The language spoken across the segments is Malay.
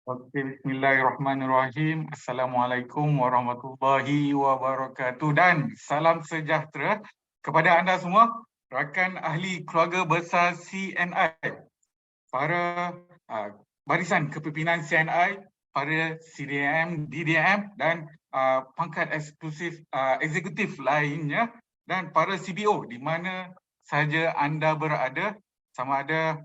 Okey, bismillahirrahmanirrahim. Assalamualaikum warahmatullahi wabarakatuh dan salam sejahtera kepada anda semua, rakan ahli keluarga besar CNI, para barisan kepimpinan CNI, para CDM, DDM dan pangkat eksekutif lainnya dan para CBO di mana sahaja anda berada, sama ada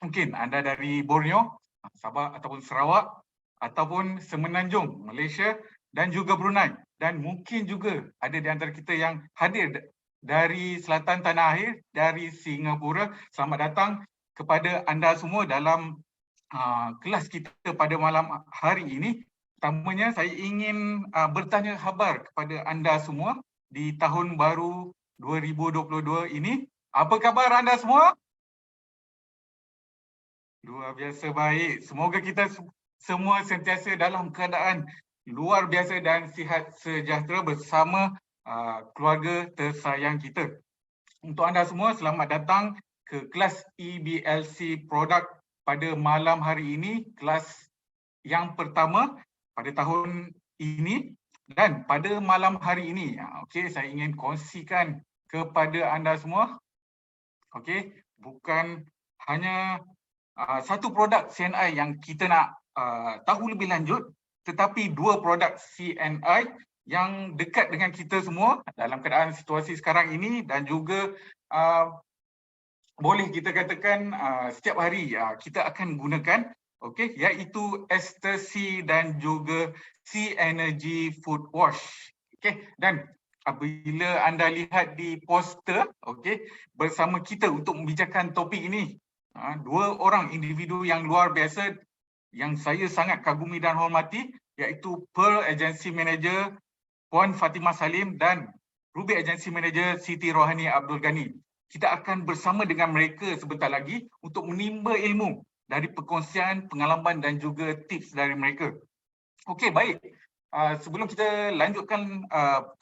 mungkin anda dari Borneo, Sabah ataupun Sarawak, ataupun Semenanjung, Malaysia dan juga Brunei. Dan mungkin juga ada di antara kita yang hadir dari selatan tanah air, dari Singapura. Selamat datang kepada anda semua dalam kelas kita pada malam hari ini. Pertamanya saya ingin bertanya khabar kepada anda semua di tahun baru 2022 ini. Apa khabar anda semua? Luar biasa baik. Semoga kita semua sentiasa dalam keadaan luar biasa dan sihat sejahtera bersama keluarga tersayang kita. Untuk anda semua, selamat datang ke kelas EBLC Product pada malam hari ini, kelas yang pertama pada tahun ini. Dan pada malam hari ini, saya ingin kongsikan kepada anda semua, bukan hanya satu produk CNI yang kita nak tahu lebih lanjut, tetapi dua produk CNI yang dekat dengan kita semua dalam keadaan situasi sekarang ini dan juga boleh kita katakan setiap hari kita akan gunakan, iaitu Ester C dan juga C Energy Food Wash. Dan apabila anda lihat di poster bersama kita untuk membicarakan topik ini, dua orang individu yang luar biasa yang saya sangat kagumi dan hormati, iaitu Pearl Agency Manager Puan Fatimah Salim dan Ruby Agency Manager Siti Rohani Abdul Ghani. Kita akan bersama dengan mereka sebentar lagi untuk menimba ilmu dari perkongsian, pengalaman dan juga tips dari mereka. Okey, baik. Sebelum kita lanjutkan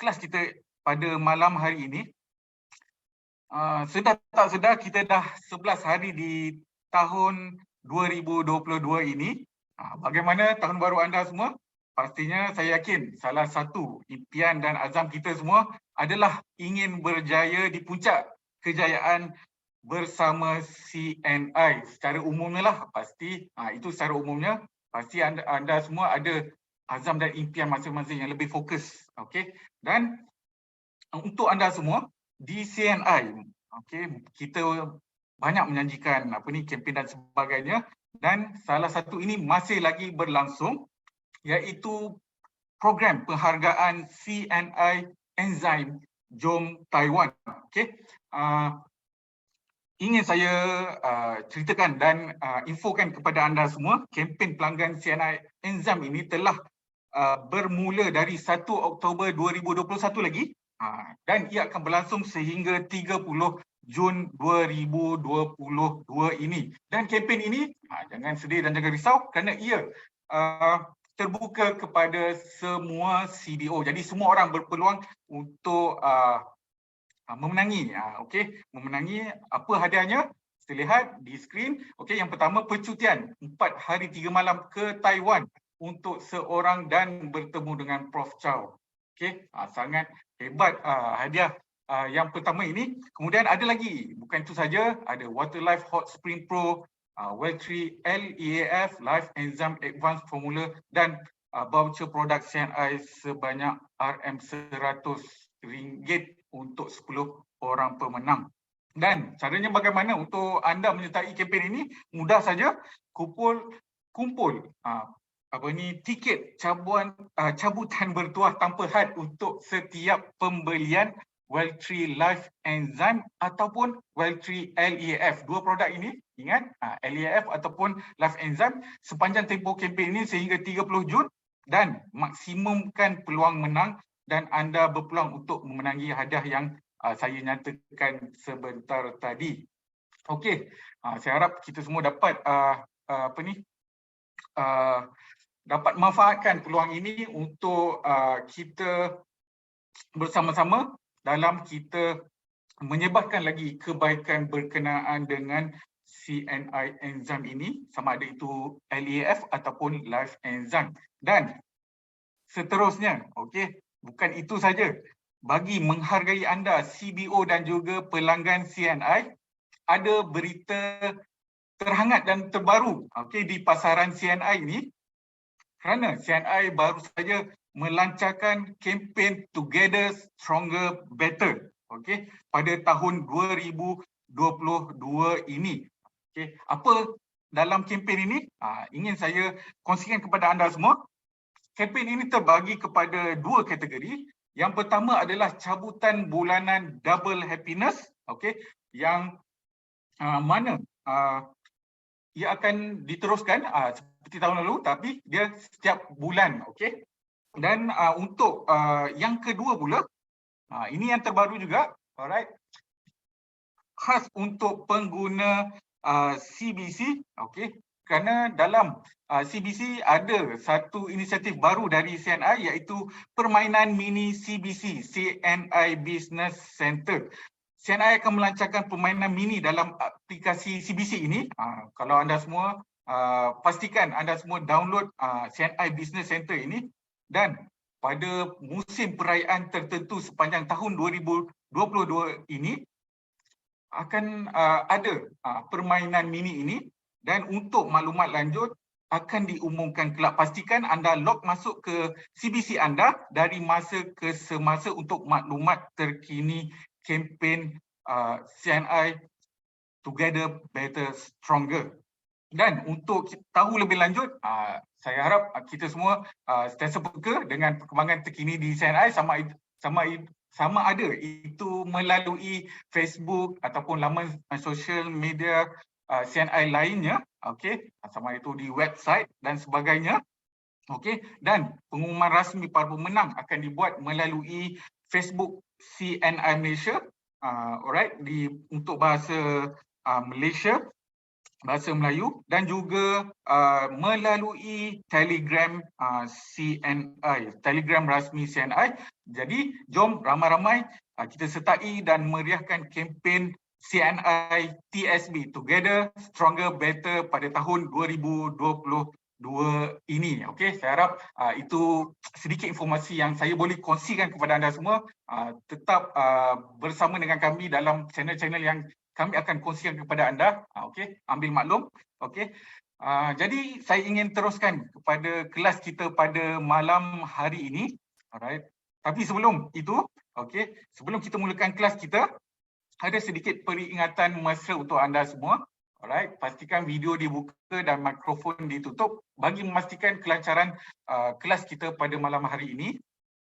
kelas kita pada malam hari ini, sedar tak sedar kita dah 11 hari di tahun 2022 ini. Bagaimana tahun baru anda semua? Pastinya saya yakin salah satu impian dan azam kita semua adalah ingin berjaya di puncak kejayaan bersama CNI. Secara umumnya lah, pasti itu secara umumnya, pasti anda semua ada azam dan impian masing-masing yang lebih fokus. Dan untuk anda semua di CNI, kita banyak menjanjikan kempen dan sebagainya, dan salah satu ini masih lagi berlangsung, iaitu program penghargaan CNI Enzyme Jom Taiwan. Ingin saya ceritakan dan infokan kepada anda semua, kempen pelanggan CNI Enzyme ini telah bermula dari 1 Oktober 2021 lagi, dan ia akan berlangsung sehingga 30 Jun 2022 ini. Dan kempen ini, jangan sedih dan jangan risau kerana ia terbuka kepada semua CDO. Jadi semua orang berpeluang untuk memenangi. Memenangi. Apa hadiahnya? Kita lihat di skrin. Yang pertama, percutian 4 hari 3 malam ke Taiwan untuk seorang dan bertemu dengan Prof Chow. Sangat hebat hadiah yang pertama ini. Kemudian ada lagi, bukan itu saja, ada Water Life Hot Spring Pro, Well3 LEAF Life Enzyme Advanced Formula dan voucher produk CNI sebanyak RM100 untuk 10 orang pemenang. Dan caranya bagaimana untuk anda menyertai kempen ini? Mudah saja, kumpul tiket cabutan bertuah tanpa had untuk setiap pembelian Well3 Life Enzyme ataupun Well3 LEAF. Dua produk ini, ingat, LEAF ataupun Life Enzyme, sepanjang tempoh kempen ini sehingga 30 Jun, dan maksimumkan peluang menang dan anda berpeluang untuk memenangi hadiah yang saya nyatakan sebentar tadi. Saya harap kita semua dapat dapat manfaatkan peluang ini untuk kita bersama-sama dalam kita menyebarkan lagi kebaikan berkenaan dengan CNI enzim ini, sama ada itu LAF ataupun live enzyme. Dan seterusnya, okey, bukan itu saja. Bagi menghargai anda CBO dan juga pelanggan CNI, ada berita terhangat dan terbaru, okey, di pasaran CNI ini, kerana CNI baru saja melancarkan kempen Together Stronger Better, okey, pada tahun 2022 ini. Okey, apa dalam kempen ini? Ingin saya kongsikan kepada anda semua. Kempen ini terbagi kepada dua kategori. Yang pertama adalah cabutan bulanan double happiness, okey, yang mana ia akan diteruskan seperti tahun lalu, tapi dia setiap bulan, okey. Dan untuk yang kedua pula, ini yang terbaru juga, alright, khas untuk pengguna CBC, okey, kerana dalam CBC ada satu inisiatif baru dari CNI, iaitu permainan mini CBC, CNI Business Center. CNI akan melancarkan permainan mini dalam aplikasi CBC ini. Kalau anda semua pastikan anda semua download CNI Business Center ini, dan pada musim perayaan tertentu sepanjang tahun 2022 ini akan ada permainan mini ini. Dan untuk maklumat lanjut akan diumumkan kelak. Pastikan anda log masuk ke CBC anda dari masa ke semasa untuk maklumat terkini kempen CNI Together Better Stronger. Dan untuk tahu lebih lanjut, saya harap kita semua sentiasa peka dengan perkembangan terkini di CNI, sama ada itu melalui Facebook ataupun laman sosial media CNI lainnya, okey, sama itu di website dan sebagainya, okey. Dan pengumuman rasmi para pemenang akan dibuat melalui Facebook CNI Malaysia, alright, untuk bahasa Malaysia, bahasa Melayu, dan juga melalui Telegram CNI, Telegram rasmi CNI. Jadi jom ramai-ramai kita sertai dan meriahkan kempen CNI TSB, Together Stronger Better, pada tahun 2022 ini. Okey, saya harap itu sedikit informasi yang saya boleh kongsikan kepada anda semua. Tetap bersama dengan kami dalam channel-channel yang kami akan kongsikan kepada anda. Okey, ambil maklum. Okey. Jadi saya ingin teruskan kepada kelas kita pada malam hari ini. Alright. Tapi sebelum itu, okey, sebelum kita mulakan kelas kita, ada sedikit peringatan mesra untuk anda semua. Alright, pastikan video dibuka dan mikrofon ditutup bagi memastikan kelancaran kelas kita pada malam hari ini.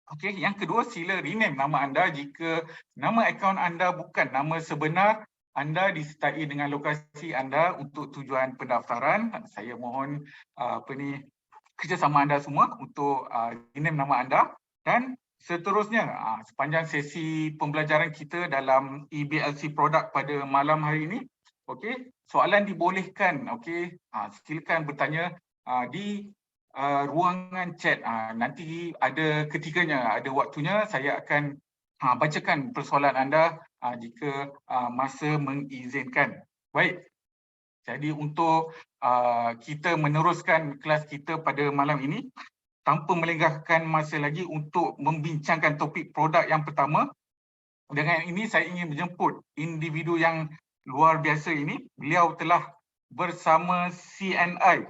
Okey, yang kedua, sila rename nama anda jika nama akaun anda bukan nama sebenar anda disertai dengan lokasi anda untuk tujuan pendaftaran. Saya mohon kerjasama anda semua untuk rename nama anda. Dan seterusnya, sepanjang sesi pembelajaran kita dalam EBLC produk pada malam hari ini, okey, soalan dibolehkan, okey, silakan bertanya di ruangan chat. Nanti ada ketikanya, ada waktunya, saya akan bacakan persoalan anda jika masa mengizinkan. Baik. Jadi untuk kita meneruskan kelas kita pada malam ini, tanpa melengahkan masa lagi untuk membincangkan topik produk yang pertama. Dengan ini saya ingin menjemput individu yang luar biasa ini. Beliau telah bersama CNI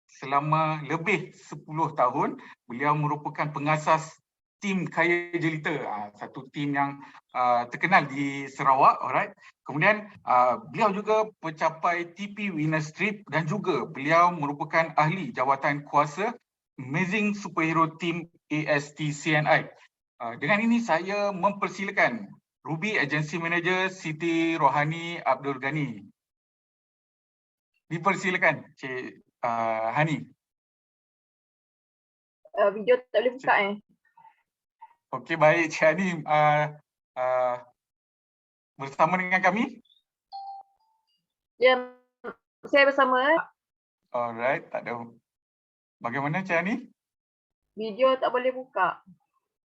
selama lebih 10 tahun. Beliau merupakan pengasas tim Kaya Jelita, satu tim yang terkenal di Sarawak, alright. Kemudian beliau juga pencapai TP Winner Strip, dan juga beliau merupakan ahli jawatan kuasa Amazing Superhero Team AST CNI. Dengan ini saya mempersilakan Ruby Agency Manager Siti Rohani Abdul Ghani. Dipersilakan Cik Hani. Video tak boleh buka Okey, baik Cik Hani bersama dengan kami? Ya, saya bersama. Alright, tak ada. Bagaimana Cik Hani? Video tak boleh buka.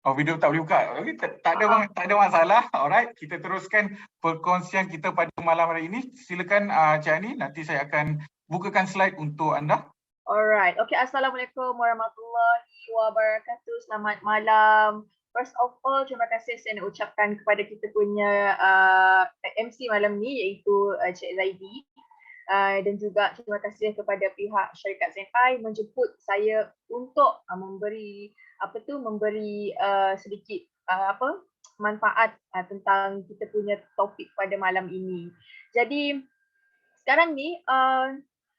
Oh, video tak boleh buka. Okay, tak ada masalah. Alright, kita teruskan perkongsian kita pada malam hari ini. Silakan Cik Ani, nanti saya akan bukakan slide untuk anda. Alright. Okay, Assalamualaikum warahmatullahi wabarakatuh. Selamat malam. First of all, terima kasih saya nak ucapkan kepada kita punya MC malam ni iaitu Cik Zaidi. Dan juga terima kasih kepada pihak syarikat ZNI menjemput saya untuk memberi sedikit manfaat tentang kita punya topik pada malam ini. Jadi sekarang ni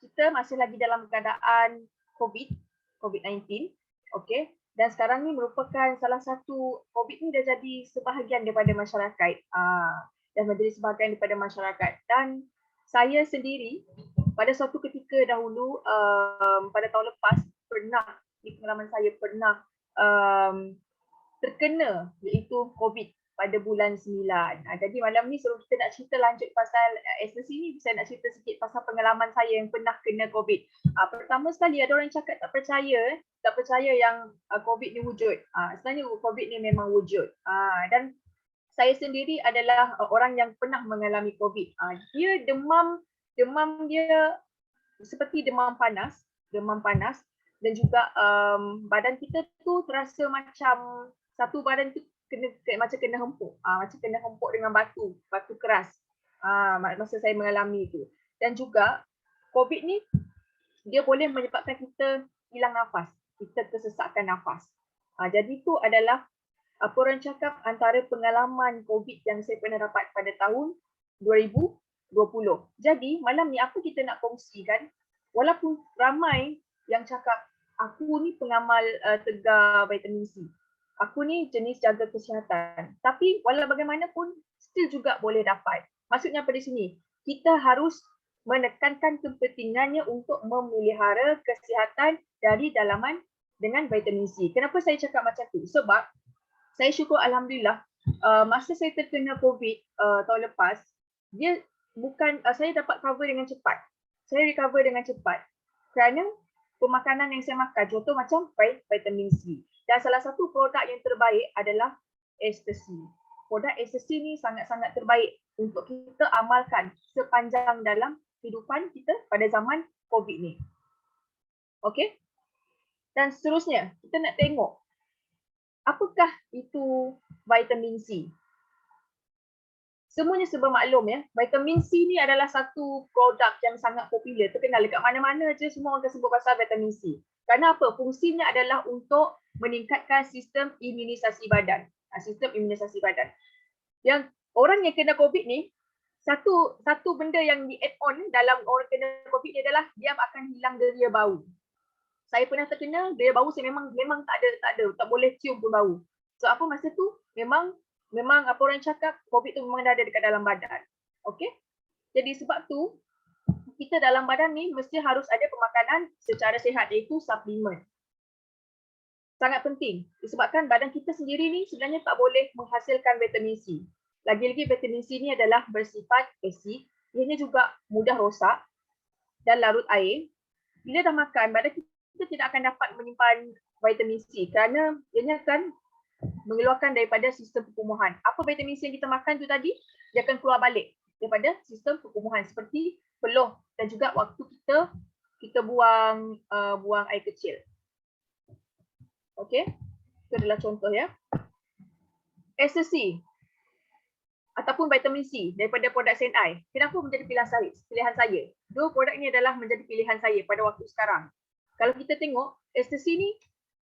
kita masih lagi dalam keadaan COVID-19, okey. Dan sekarang ni merupakan salah satu COVID ni dah jadi sebahagian daripada masyarakat. Dah menjadi sebahagian daripada masyarakat. Dan saya sendiri pada suatu ketika dahulu pada tahun lepas di pengalaman saya pernah terkena iaitu COVID pada bulan 9. Jadi malam ni sebelum kita nak cerita lanjut pasal SSC ni, saya nak cerita sikit pasal pengalaman saya yang pernah kena COVID. Pertama sekali ada orang cakap tak percaya yang COVID ni wujud. Sebenarnya COVID ni memang wujud. Dan saya sendiri adalah orang yang pernah mengalami COVID. Dia demam dia seperti demam panas dan juga badan kita tu terasa macam satu badan tu macam kena hempuk. Macam kena hempuk dengan batu keras. Masa saya mengalami itu. Dan juga COVID ni dia boleh menyebabkan kita hilang nafas. Kita tersesatkan nafas. Jadi itu adalah apa orang cakap antara pengalaman COVID yang saya pernah dapat pada tahun 2020. Jadi malam ni apa kita nak kongsikan, walaupun ramai yang cakap aku ni pengamal tegar vitamin C. Aku ni jenis jaga kesihatan. Tapi walau bagaimanapun still juga boleh dapat. Maksudnya pada sini kita harus menekankan kepentingannya untuk memelihara kesihatan dari dalaman dengan vitamin C. Kenapa saya cakap macam tu? Sebab saya syukur alhamdulillah masa saya terkena COVID tahun lepas, dia bukan saya dapat cover dengan cepat. Saya recover dengan cepat kerana pemakanan yang saya makan, contoh macam vitamin C. Dan salah satu produk yang terbaik adalah Ecstasy. Produk Ecstasy ni sangat-sangat terbaik untuk kita amalkan sepanjang dalam kehidupan kita pada zaman COVID ni. Okey? Dan seterusnya, kita nak tengok apakah itu vitamin C? Semuanya serba maklum ya. Vitamin C ni adalah satu produk yang sangat popular, terkenal dekat mana-mana je semua orang akan sebut pasal vitamin C. Kerana apa? Fungsinya adalah untuk meningkatkan sistem imunisasi badan. Sistem imunisasi badan. Yang orang yang kena COVID ni, satu benda yang di add on dalam orang kena COVID ni adalah dia akan hilang deria bau. Saya pernah terkena, deria bau saya memang tak ada, tak boleh cium pun bau. So apa masa tu memang apa orang cakap COVID tu memang dah ada dekat dalam badan. Okey? Jadi sebab tu kita dalam badan ni mesti harus ada pemakanan secara sihat iaitu suplemen. Sangat penting disebabkan badan kita sendiri ni sebenarnya tak boleh menghasilkan vitamin C. Lagi-lagi vitamin C ni adalah bersifat asid, ianya juga mudah rosak dan larut air. Bila dah makan, badan kita tidak akan dapat menyimpan vitamin C kerana ianya akan mengeluarkan daripada sistem perkumuhan. Apa vitamin C yang kita makan tu tadi, dia akan keluar balik daripada sistem perkumuhan seperti peluh dan juga waktu kita buang air kecil. Okey, itu adalah contoh ya. SSC ataupun vitamin C daripada produk SNI. Kenapa menjadi pilihan saya? Dua produk ini adalah menjadi pilihan saya pada waktu sekarang. Kalau kita tengok, SSC ni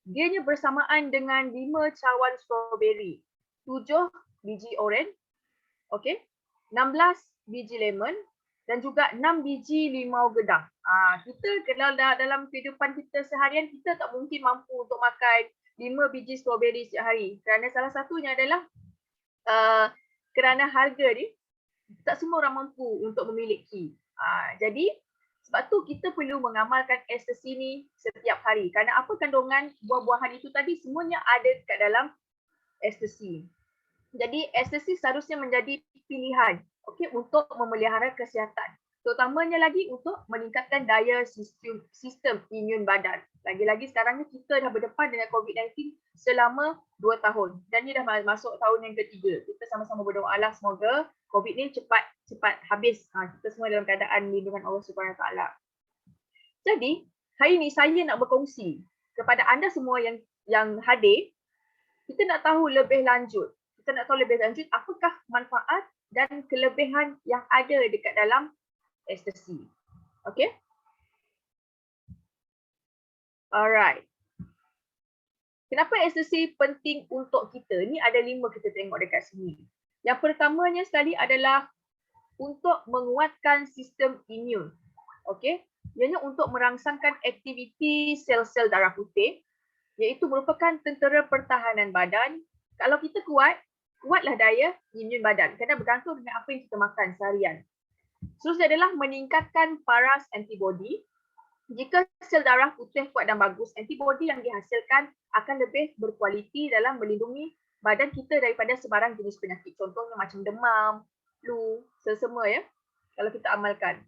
dianya bersamaan dengan 5 cawan strawberry, 7 biji oren, okey, 16 biji lemon dan juga 6 biji limau gedang. Kita kalau dalam kehidupan kita seharian kita tak mungkin mampu untuk makan 5 biji strawberry setiap hari kerana salah satunya adalah kerana harga ni tak semua orang mampu untuk memiliki. Jadi sebab tu kita perlu mengamalkan Ecstasy ni setiap hari. Kerana apa kandungan buah-buahan itu tadi semuanya ada dekat dalam Ecstasy. Jadi Ecstasy seharusnya menjadi pilihan, okey, untuk memelihara kesihatan. Terutamanya lagi untuk meningkatkan daya sistem imun badan. Lagi-lagi sekarang ni kita dah berdepan dengan COVID-19 selama 2 tahun. Dan ni dah masuk tahun yang ketiga. Kita sama-sama berdoa lah semoga COVID ni cepat habis. Kita semua dalam keadaan lindungan Allah Subhanahu Wa Taala. Jadi, hari ni saya nak berkongsi kepada anda semua yang hadir, kita nak tahu lebih lanjut. Apakah manfaat dan kelebihan yang ada dekat dalam ekstasi. Okay? Alright. Kenapa ekstasi penting untuk kita? Ni ada 5 kita tengok dekat sini. Yang pertamanya sekali adalah untuk menguatkan sistem imun. Okay? Ianya untuk merangsangkan aktiviti sel-sel darah putih, iaitu merupakan tentera pertahanan badan. Kalau kita kuatlah daya imun badan. Kerana bergantung dengan apa yang kita makan seharian. Seterusnya adalah meningkatkan paras antibodi. Jika sel darah putih kuat dan bagus, antibodi yang dihasilkan akan lebih berkualiti dalam melindungi badan kita daripada sebarang jenis penyakit. Contohnya macam demam, flu, semua ya. Kalau kita amalkan.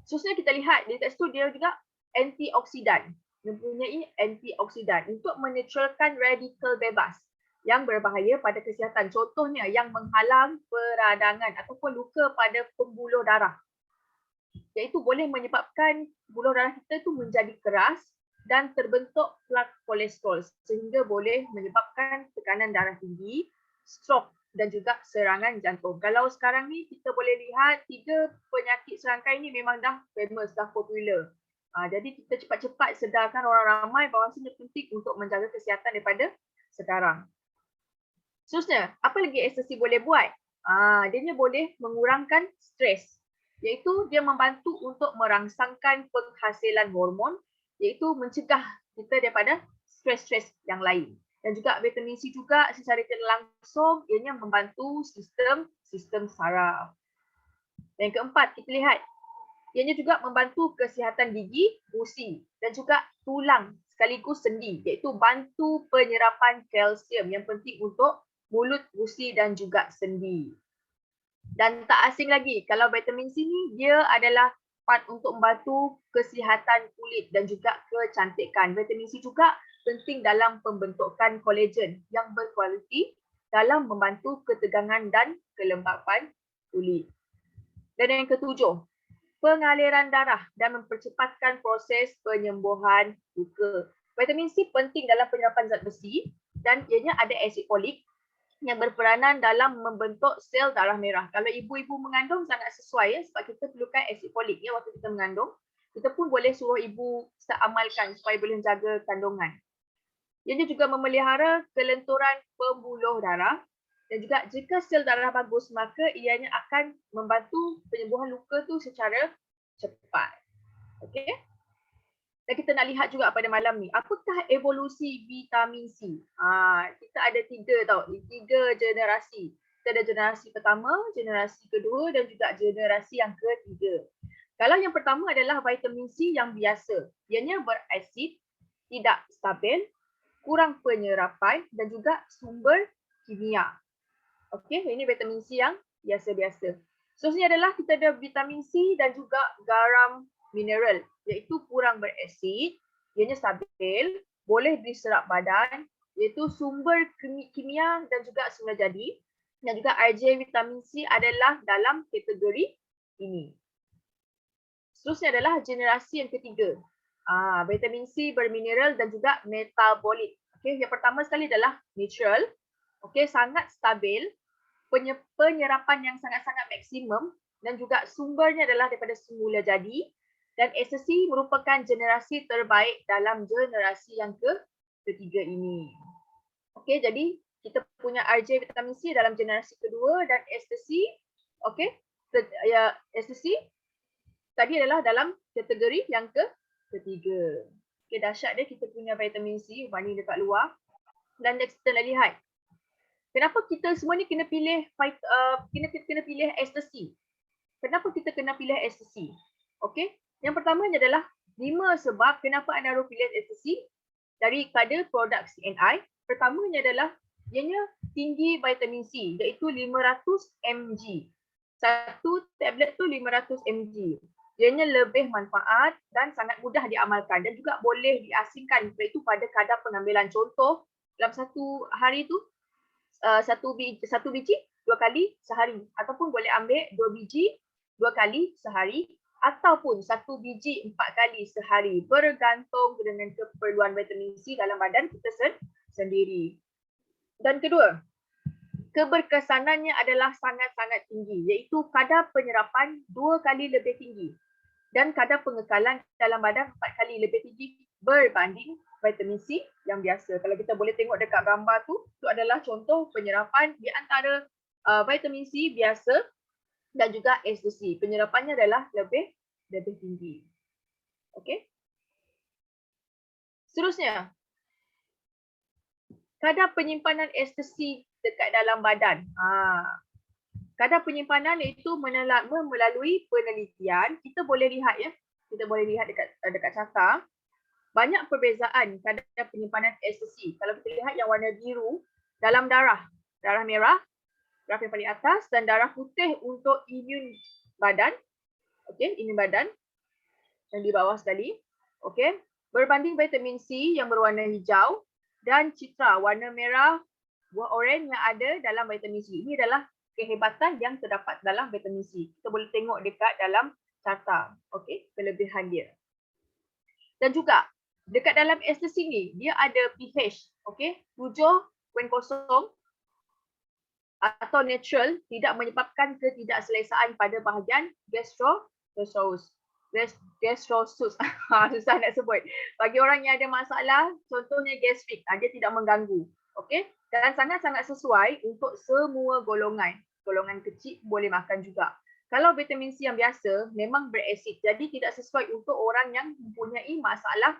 Seterusnya kita lihat di tekstur dia juga antioksidan. Mempunyai antioksidan untuk menetralkan radikal bebas yang berbahaya pada kesihatan. Contohnya yang menghalang peradangan ataupun luka pada pembuluh darah. Iaitu boleh menyebabkan pembuluh darah kita tu menjadi keras dan terbentuk plak kolesterol sehingga boleh menyebabkan tekanan darah tinggi, stroke dan juga serangan jantung. Kalau sekarang ni kita boleh lihat 3 penyakit serangkai ni memang dah famous, dah popular. Jadi kita cepat-cepat sedarkan orang ramai bahawasanya penting untuk menjaga kesihatan daripada sekarang. Seterusnya, apa lagi ekstasi boleh buat? Dia boleh mengurangkan stres. Iaitu dia membantu untuk merangsangkan penghasilan hormon, iaitu mencegah kita daripada stres-stres yang lain. Dan juga vitamin C juga secara tidak langsung ianya membantu sistem saraf. Yang keempat, kita lihat ianya juga membantu kesihatan gigi, gusi dan juga tulang sekaligus sendi, iaitu bantu penyerapan kalsium yang penting untuk mulut, gusi dan juga sendi. Dan tak asing lagi, kalau vitamin C ni dia adalah part untuk membantu kesihatan kulit dan juga kecantikan. Vitamin C juga penting dalam pembentukan kolagen yang berkualiti dalam membantu ketegangan dan kelembapan kulit. Dan yang ketujuh, pengaliran darah dan mempercepatkan proses penyembuhan luka. Vitamin C penting dalam penyerapan zat besi dan ianya ada asid folik yang berperanan dalam membentuk sel darah merah. Kalau ibu-ibu mengandung sangat sesuai ya, sebab kita perlukan asid folik ya waktu kita mengandung. Kita pun boleh suruh ibu start amalkan supaya boleh menjaga kandungan. Ianya juga memelihara kelenturan pembuluh darah dan juga jika sel darah bagus maka ianya akan membantu penyembuhan luka tu secara cepat. Okey? Dan kita nak lihat juga pada malam ni, apakah evolusi vitamin C? Kita ada 3 tau, 3 generasi. Kita ada generasi pertama, generasi kedua dan juga generasi yang ketiga. Kalau yang pertama adalah vitamin C yang biasa. Ianya berasid, tidak stabil, kurang penyerapan dan juga sumber kimia. Okey, ini vitamin C yang biasa-biasa. Seterusnya adalah kita ada vitamin C dan juga garam mineral, iaitu kurang berasid, ianya stabil, boleh diserap badan, iaitu sumber kimia dan juga semula jadi. Dan juga RJ vitamin C adalah dalam kategori ini. Seterusnya adalah generasi yang ketiga. Vitamin C bermineral dan juga metabolit. Okay, yang pertama sekali adalah natural. Okay, sangat stabil, penyerapan yang sangat-sangat maksimum dan juga sumbernya adalah daripada semula jadi. Dan ekstasi merupakan generasi terbaik dalam generasi yang ketiga ini. Okey, jadi kita punya RJ vitamin C dalam generasi kedua dan ekstasi, okey, ekstasi tadi adalah dalam kategori yang ketiga. Okey, dahsyat dia kita punya vitamin C warna dekat luar. Dan next kita nak lihat. Kenapa kita semua ni kena pilih kena pilih ekstasi? Kenapa kita kena pilih ekstasi? Okey. Yang pertamanya adalah 5 sebab kenapa anda harus pilih ekstasi daripada produk CNI. Pertamanya adalah ianya tinggi vitamin C iaitu 500 mg. 1 tablet tu 500 mg. Ianya lebih manfaat dan sangat mudah diamalkan dan juga boleh diasingkan iaitu pada kadar pengambilan. Contoh dalam satu hari tu satu biji 2 kali sehari ataupun boleh ambil 2 biji 2 kali sehari ataupun 1 biji 4 kali sehari bergantung dengan keperluan vitamin C dalam badan kita sendiri. Dan kedua, keberkesanannya adalah sangat-sangat tinggi iaitu kadar penyerapan 2 kali lebih tinggi dan kadar pengekalan dalam badan 4 kali lebih tinggi berbanding vitamin C yang biasa. Kalau kita boleh tengok dekat gambar tu adalah contoh penyerapan di antara vitamin C biasa dan juga ecstasy. Penyerapannya adalah lebih tinggi. Okey. Seterusnya, kadar penyimpanan ecstasy dekat dalam badan. Kadar penyimpanan itu melalui penelitian, kita boleh lihat ya. Kita boleh lihat dekat carta. Banyak perbezaan kadar penyimpanan ecstasy. Kalau kita lihat yang warna biru dalam darah merah, graf yang paling atas, dan darah putih untuk imun badan. Okey, imun badan yang di bawah sekali. Okey, berbanding vitamin C yang berwarna hijau dan citra warna merah, buah oren yang ada dalam vitamin C. Ini adalah kehebatan yang terdapat dalam vitamin C. Kita boleh tengok dekat dalam carta. Okey, kelebihan dia. Dan juga dekat dalam ecstasy ni, dia ada pH, okey, 7.0 atau natural, tidak menyebabkan ketidakselesaan pada bahagian gastrosus. Susah nak sebut. Bagi orang yang ada masalah, contohnya gastrik, dia tidak mengganggu. Okey, dan sangat-sangat sesuai untuk semua golongan. Golongan kecil boleh makan juga. Kalau vitamin C yang biasa memang berasid, jadi tidak sesuai untuk orang yang mempunyai masalah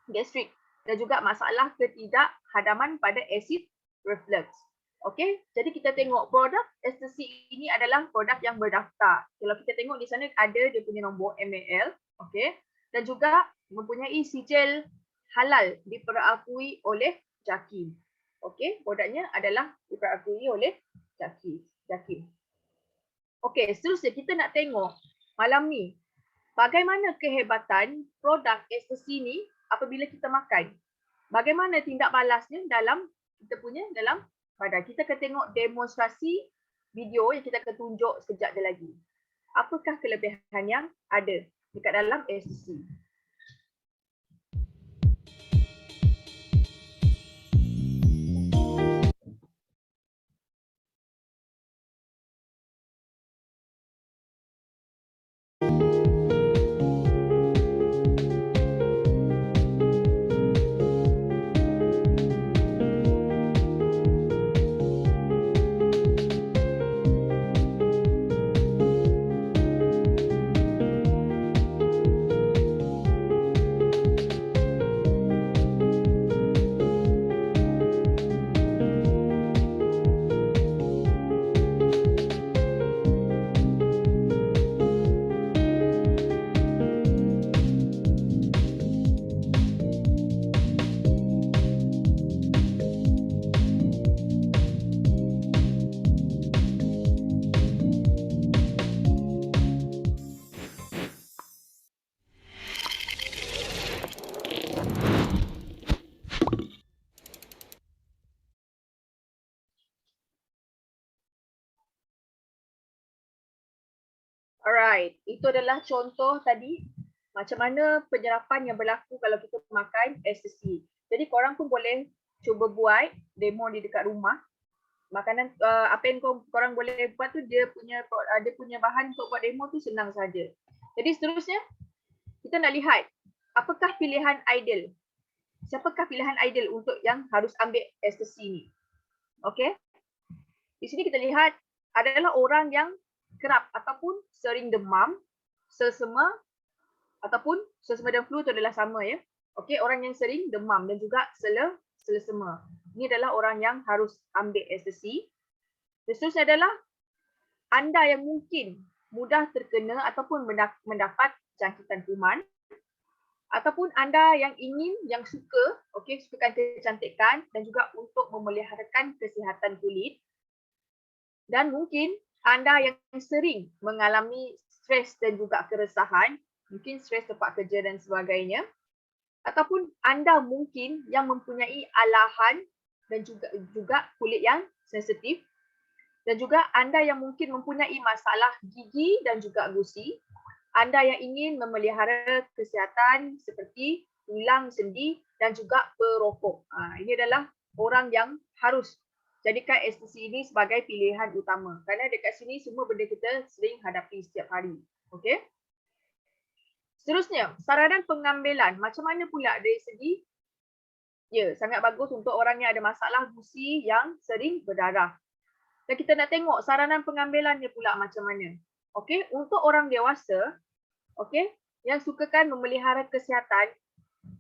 gastrik dan juga masalah ketidakhadaman pada acid reflux. Okey, jadi kita tengok produk ecstasy ini adalah produk yang berdaftar. Kalau kita tengok di sana ada dia punya nombor ml, okey, dan juga mempunyai sijil halal diperakui oleh JAKI. Okey, produknya adalah diperakui oleh JAKI. Okey, seterusnya kita nak tengok malam ni bagaimana kehebatan produk ecstasy ni apabila kita makan. Bagaimana tindak balasnya dalam kita punya dalam badan. Kita akan tengok demonstrasi video yang kita akan tunjuk sekejap lagi. Apakah kelebihan yang ada dekat dalam ecstasy? Alright, itu adalah contoh tadi macam mana penyerapan yang berlaku kalau kita makan ecstasy. Jadi korang pun boleh cuba buat demo di dekat rumah. Makanan apa yang korang boleh buat tu dia punya bahan untuk buat demo tu senang saja. Jadi seterusnya kita nak lihat apakah pilihan ideal. Siapakah pilihan ideal untuk yang harus ambil ecstasy ni? Okey. Di sini kita lihat adalah orang yang kerap ataupun sering demam, selsema ataupun selsema dan flu itu adalah sama ya. Okey, orang yang sering demam dan juga selsema. Ini adalah orang yang harus ambil ecstasy. Seterusnya adalah anda yang mungkin mudah terkena ataupun mendapat jangkitan kuman, ataupun anda yang suka, okey, sukakan kecantikan dan juga untuk memeliharakan kesihatan kulit. Dan mungkin anda yang sering mengalami stres dan juga keresahan, mungkin stres tempat kerja dan sebagainya, ataupun anda mungkin yang mempunyai alahan dan juga kulit yang sensitif, dan juga anda yang mungkin mempunyai masalah gigi dan juga gusi, anda yang ingin memelihara kesihatan seperti tulang, sendi dan juga perokok. Ini adalah orang yang harus jadikan STC ini sebagai pilihan utama. Kerana dekat sini semua benda kita sering hadapi setiap hari. Okey. Seterusnya, saranan pengambilan. Macam mana pula dari segi? Ya, sangat bagus untuk orang yang ada masalah gusi yang sering berdarah. Dan kita nak tengok saranan pengambilannya pula macam mana. Okey, untuk orang dewasa, okey, yang sukakan memelihara kesihatan,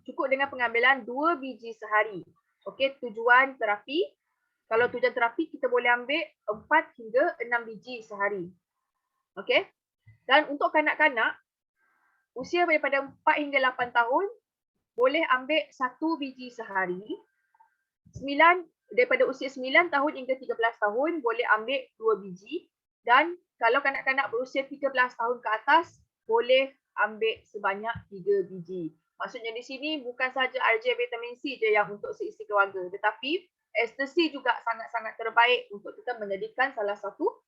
cukup dengan pengambilan 2 biji sehari. Okey, tujuan terapi, kalau tujuan terapi kita boleh ambil 4 hingga 6 biji sehari. Okey. Dan untuk kanak-kanak usia daripada 4 hingga 8 tahun boleh ambil 1 biji sehari. Daripada usia 9 tahun hingga 13 tahun boleh ambil 2 biji, dan kalau kanak-kanak berusia 13 tahun ke atas boleh ambil sebanyak 3 biji. Maksudnya di sini bukan saja RJ vitamin C je yang untuk seisi keluarga, tetapi ekstasi juga sangat-sangat terbaik untuk kita menjadikan salah satu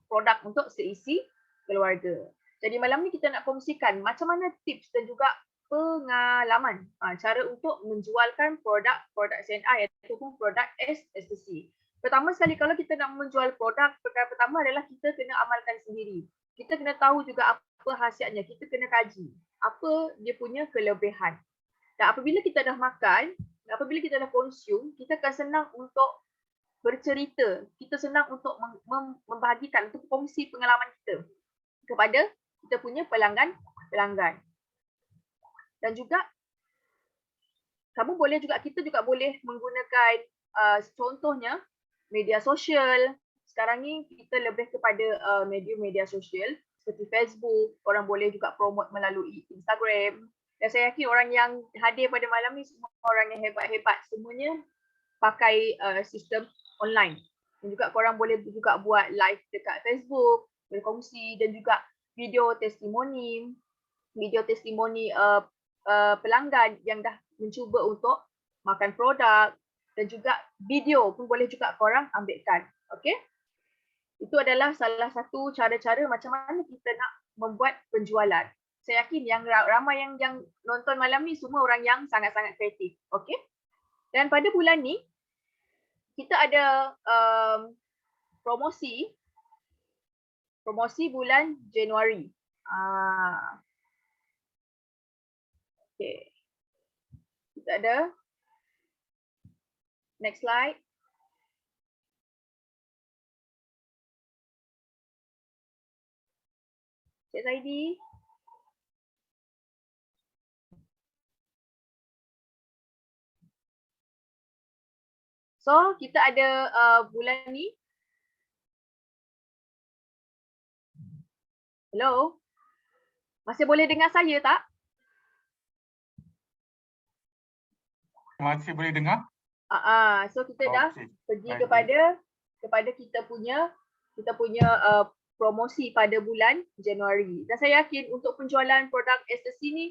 produk untuk seisi keluarga. Jadi malam ni kita nak kongsikan macam mana tips dan juga pengalaman cara untuk menjualkan produk CNI ataupun produk ekstasi. Pertama sekali, kalau kita nak menjual produk, perkara pertama adalah kita kena amalkan sendiri. Kita kena tahu juga apa khasiatnya, kita kena kaji apa dia punya kelebihan. Dan apabila kita dah makan, apabila kita dah konsum, kita akan senang untuk bercerita, kita senang untuk membahagikan, untuk kongsi pengalaman kita kepada kita punya pelanggan. Dan juga kita juga boleh menggunakan contohnya media sosial. Sekarang ni kita lebih kepada media sosial seperti Facebook, orang boleh juga promote melalui Instagram. Dan saya yakin orang yang hadir pada malam ni semua orang yang hebat-hebat, semuanya pakai sistem online. Dan juga korang boleh juga buat live dekat Facebook, berkongsi, dan juga video testimoni pelanggan yang dah mencuba untuk makan produk, dan juga video pun boleh juga korang ambilkan. Okey? Itu adalah salah satu cara-cara macam mana kita nak membuat penjualan. Saya yakin yang ramai yang nonton malam ni semua orang yang sangat-sangat kreatif. Okey? Dan pada bulan ni kita ada promosi bulan Januari. Okay. Kita ada. Next slide. Cik Zaidi. So, kita ada bulan ni. Hello? Masih boleh dengar saya tak? Masih boleh dengar? So kita dah pergi kepada kita punya promosi pada bulan Januari. Dan saya yakin untuk penjualan produk ekstasi ni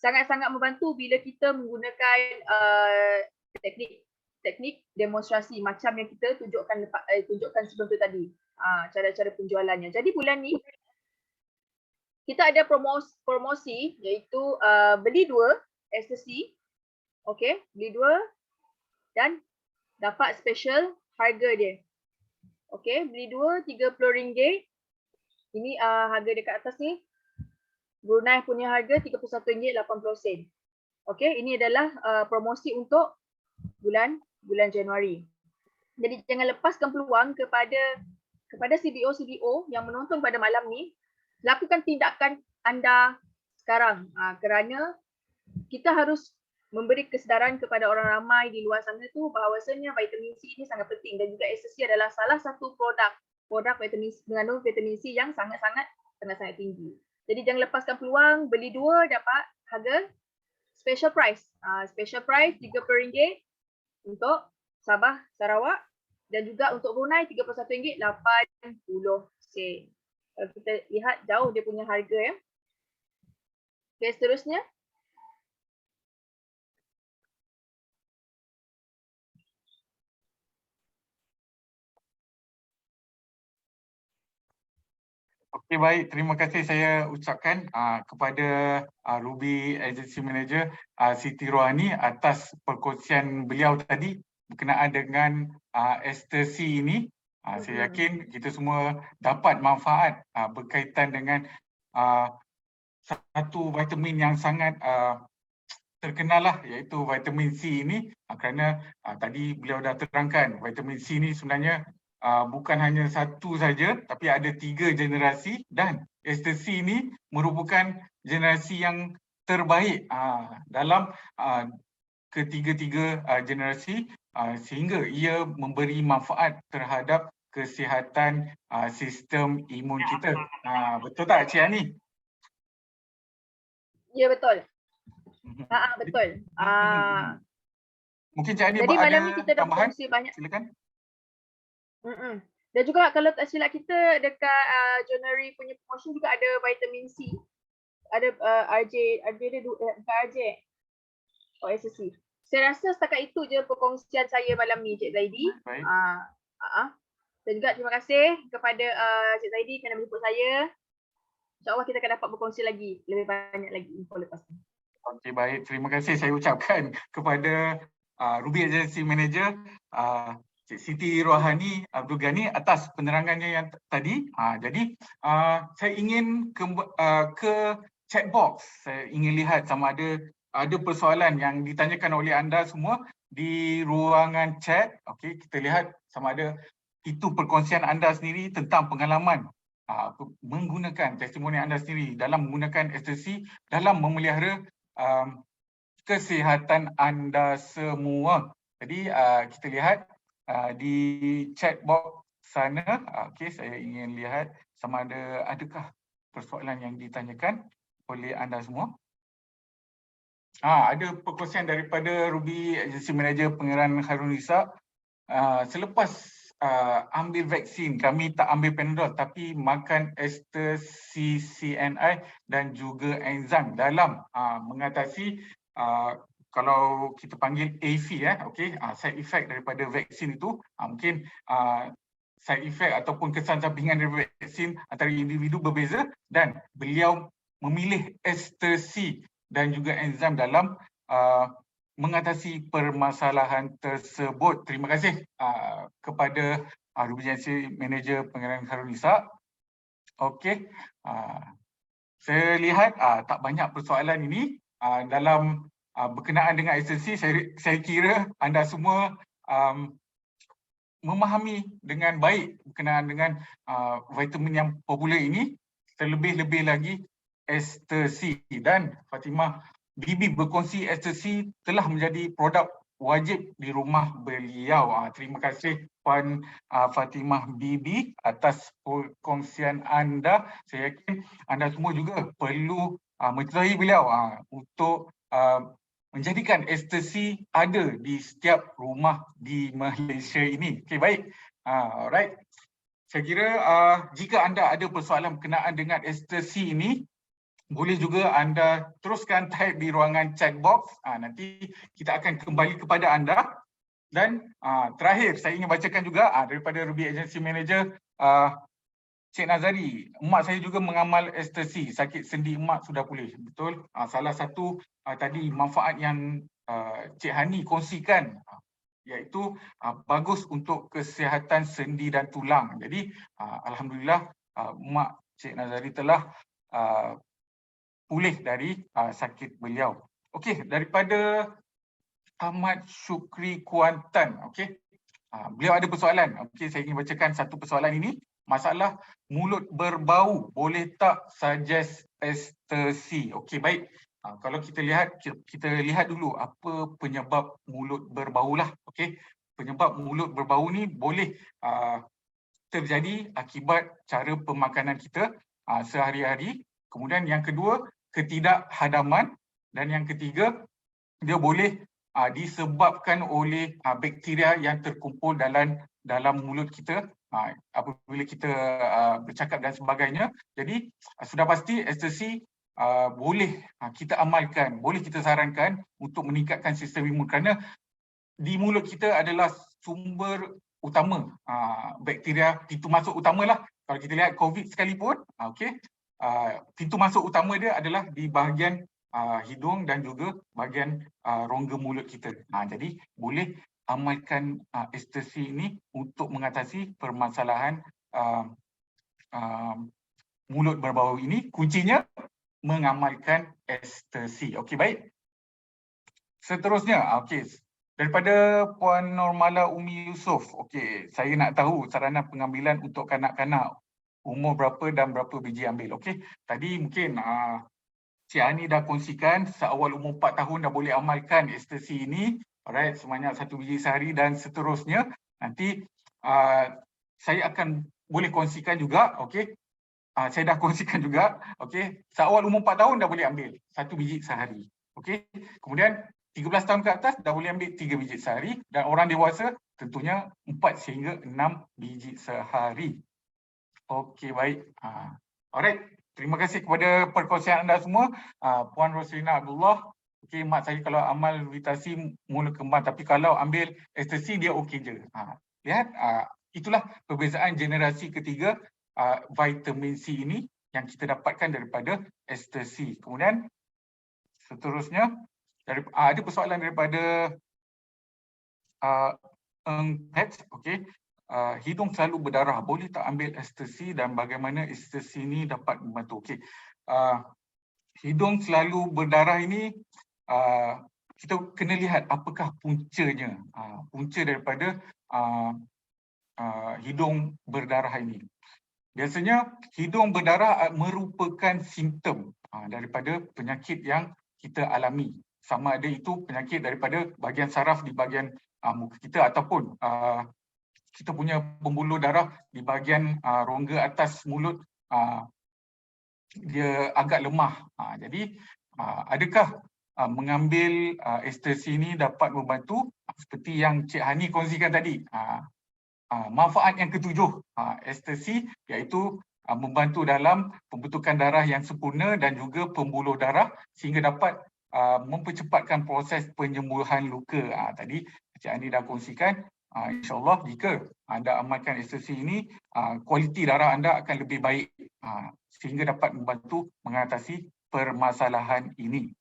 sangat-sangat membantu bila kita menggunakan teknik demonstrasi macam yang kita tunjukkan sebelum tu tadi. Cara-cara penjualannya. Jadi bulan ni kita ada promosi iaitu beli 2 ekstasi. Okey, beli 2 dan dapat special harga dia. Okey, beli 2 RM30. Ini harga dekat atas ni. Brunei punya harga RM31.80. Okey, ini adalah promosi untuk bulan Januari. Jadi jangan lepaskan peluang kepada CBO yang menonton pada malam ni, lakukan tindakan anda sekarang kerana kita harus memberi kesedaran kepada orang ramai di luar sana tu bahawasanya vitamin C ini sangat penting, dan juga ekstasi adalah salah satu produk mengandung vitamin C yang sangat-sangat tinggi. Jadi jangan lepaskan peluang, beli 2 dapat harga special price. Special price RM30 untuk Sabah, Sarawak, dan juga untuk Brunei RM31.80. Okay. Kalau kita lihat jauh dia punya harga ya. Okay, seterusnya. Okey, baik. Terima kasih saya ucapkan kepada Ruby Agency Manager Siti Rohani atas perkongsian beliau tadi berkenaan dengan ester C ini. Saya yakin kita semua dapat manfaat berkaitan dengan satu vitamin yang sangat terkenal lah, iaitu vitamin C ini, kerana tadi beliau dah terangkan vitamin C ini sebenarnya bukan hanya satu saja tapi ada 3 generasi dan ester C ini merupakan generasi yang terbaik dalam ketiga-tiga generasi sehingga ia memberi manfaat terhadap kesihatan sistem imun kita. Betul tak Cik Ani? Ya, betul. Betul. Mungkin Cik Ani Jadi malam ni ada kita dah tambahan? berkongsi banyak. Silakan. Dan juga kalau tak silap kita dekat January punya promotion juga ada vitamin C. Ada RJ. Oh, SSC. Saya rasa setakat itu je perkongsian saya malam ni, Cik Zaidi. Baik. Dan juga terima kasih kepada Cik Zaidi kerana menjemput saya. InsyaAllah kita akan dapat berkongsi lagi, lebih banyak lagi info lepas ni. Okey, baik. Terima kasih saya ucapkan kepada Ruby Agency Manager Cik Siti Rohani Abdul Ghani atas penerangannya yang tadi. Jadi saya ingin ke chat box. Saya ingin lihat sama ada persoalan yang ditanyakan oleh anda semua di ruangan chat. Okey, kita lihat sama ada itu perkongsian anda sendiri tentang pengalaman menggunakan testimoni anda sendiri dalam menggunakan ester C dalam memelihara kesihatan anda semua. Jadi kita lihat di chat box sana. Okey, saya ingin lihat sama adakah persoalan yang ditanyakan oleh anda semua. Ada perkongsian daripada Ruby Agency Manager Pangeran Khairunisa. Selepas ambil vaksin, kami tak ambil Panadol tapi makan ester CCNI dan juga enzim dalam mengatasi kalau kita panggil AV side effect daripada vaksin itu. Mungkin side effect ataupun kesan sampingan dari vaksin antara individu berbeza dan beliau memilih ester C dan juga enzim dalam mengatasi permasalahan tersebut. Terima kasih kepada Ruby Agency Manager Pangeran Khairunisa. Okey, saya lihat tak banyak persoalan ini dalam berkenaan dengan ester C. Saya kira anda semua memahami dengan baik berkenaan dengan vitamin yang popular ini, terlebih-lebih lagi ester C. Dan Fatimah Bibi berkongsi ester C telah menjadi produk wajib di rumah beliau. Terima kasih Puan Fatimah Bibi atas perkongsian anda. Saya yakin anda semua juga perlu mencerai beliau untuk menjadikan ester C ada di setiap rumah di Malaysia ini. Okey, baik. Alright. Saya kira jika anda ada persoalan berkenaan dengan ester C ini, boleh juga anda teruskan type di ruangan chat box. Nanti kita akan kembali kepada anda. Dan terakhir saya ingin bacakan juga daripada Ruby Agency Manager Cik Nazari. Emak saya juga mengamal ester C. Sakit sendi emak sudah pulih. Betul. Salah satu tadi manfaat yang Cik Hani kongsikan iaitu bagus untuk kesihatan sendi dan tulang. Jadi alhamdulillah emak Cik Nazari telah pulih dari sakit beliau. Okey, daripada Ahmad Syukri Kuantan. Okey. Beliau ada persoalan. Okey, saya ingin bacakan satu persoalan ini. Masalah mulut berbau, boleh tak suggest ester C? Okey, baik. Kalau kita lihat dulu apa penyebab mulut berbau lah. Okey. Penyebab mulut berbau ni boleh terjadi akibat cara pemakanan kita sehari-hari. Kemudian yang kedua, ketidakhadaman, dan yang ketiga, dia boleh disebabkan oleh bakteria yang terkumpul dalam mulut kita apabila kita bercakap dan sebagainya. Jadi sudah pasti ekstasi boleh kita amalkan, boleh kita sarankan untuk meningkatkan sistem imun, kerana di mulut kita adalah sumber utama bakteria, pintu masuk utamalah. Kalau kita lihat COVID sekalipun, pintu masuk utama dia adalah di bahagian hidung dan juga bahagian rongga mulut kita. Jadi boleh amalkan ekstasi ini untuk mengatasi permasalahan mulut berbau ini. Kuncinya mengamalkan ekstasi. Okey, baik. Seterusnya, daripada Puan Normala Umi Yusof. Okey, saya nak tahu saranan pengambilan untuk kanak-kanak umur berapa dan berapa biji ambil. Okey, tadi mungkin Cik Ani dah kongsikan seawal umur 4 tahun dah boleh amalkan ekstasi ini. Alright, sebanyak 1 biji sehari dan seterusnya. Nanti saya akan boleh kongsikan juga, okey. Saya dah kongsikan juga, okey. Seawal umur 4 tahun dah boleh ambil 1 biji sehari. Okey. Kemudian 13 tahun ke atas dah boleh ambil 3 biji sehari, dan orang dewasa tentunya 4 sehingga 6 biji sehari. Okey, baik. Alright. Terima kasih kepada perkongsian anda semua. Puan Roslina Abdullah. Okey, mak saya kalau amal vitasi mula kembang, tapi kalau ambil ekstasi dia okey je. Lihat, itulah perbezaan generasi ketiga vitamin C ini yang kita dapatkan daripada ekstasi. Kemudian seterusnya ada persoalan daripada Pets, okey. Hidung selalu berdarah, boleh tak ambil ekstasi dan bagaimana ekstasi ini dapat membantu? Okey. Hidung selalu berdarah ini kita kena lihat apakah puncanya. Punca daripada hidung berdarah ini. Biasanya hidung berdarah merupakan simptom daripada penyakit yang kita alami. Sama ada itu penyakit daripada bahagian saraf di bahagian muka kita, ataupun kita punya pembuluh darah di bahagian rongga atas mulut dia agak lemah. Jadi adakah mengambil ekstasi ini dapat membantu? Seperti yang Cik Hani kongsikan tadi, manfaat yang ketujuh ekstasi iaitu membantu dalam pembentukan darah yang sempurna dan juga pembuluh darah sehingga dapat mempercepatkan proses penyembuhan luka. Tadi Cik Ani dah kongsikan, insyaAllah jika anda amalkan ekstasi ini, kualiti darah anda akan lebih baik sehingga dapat membantu mengatasi permasalahan ini.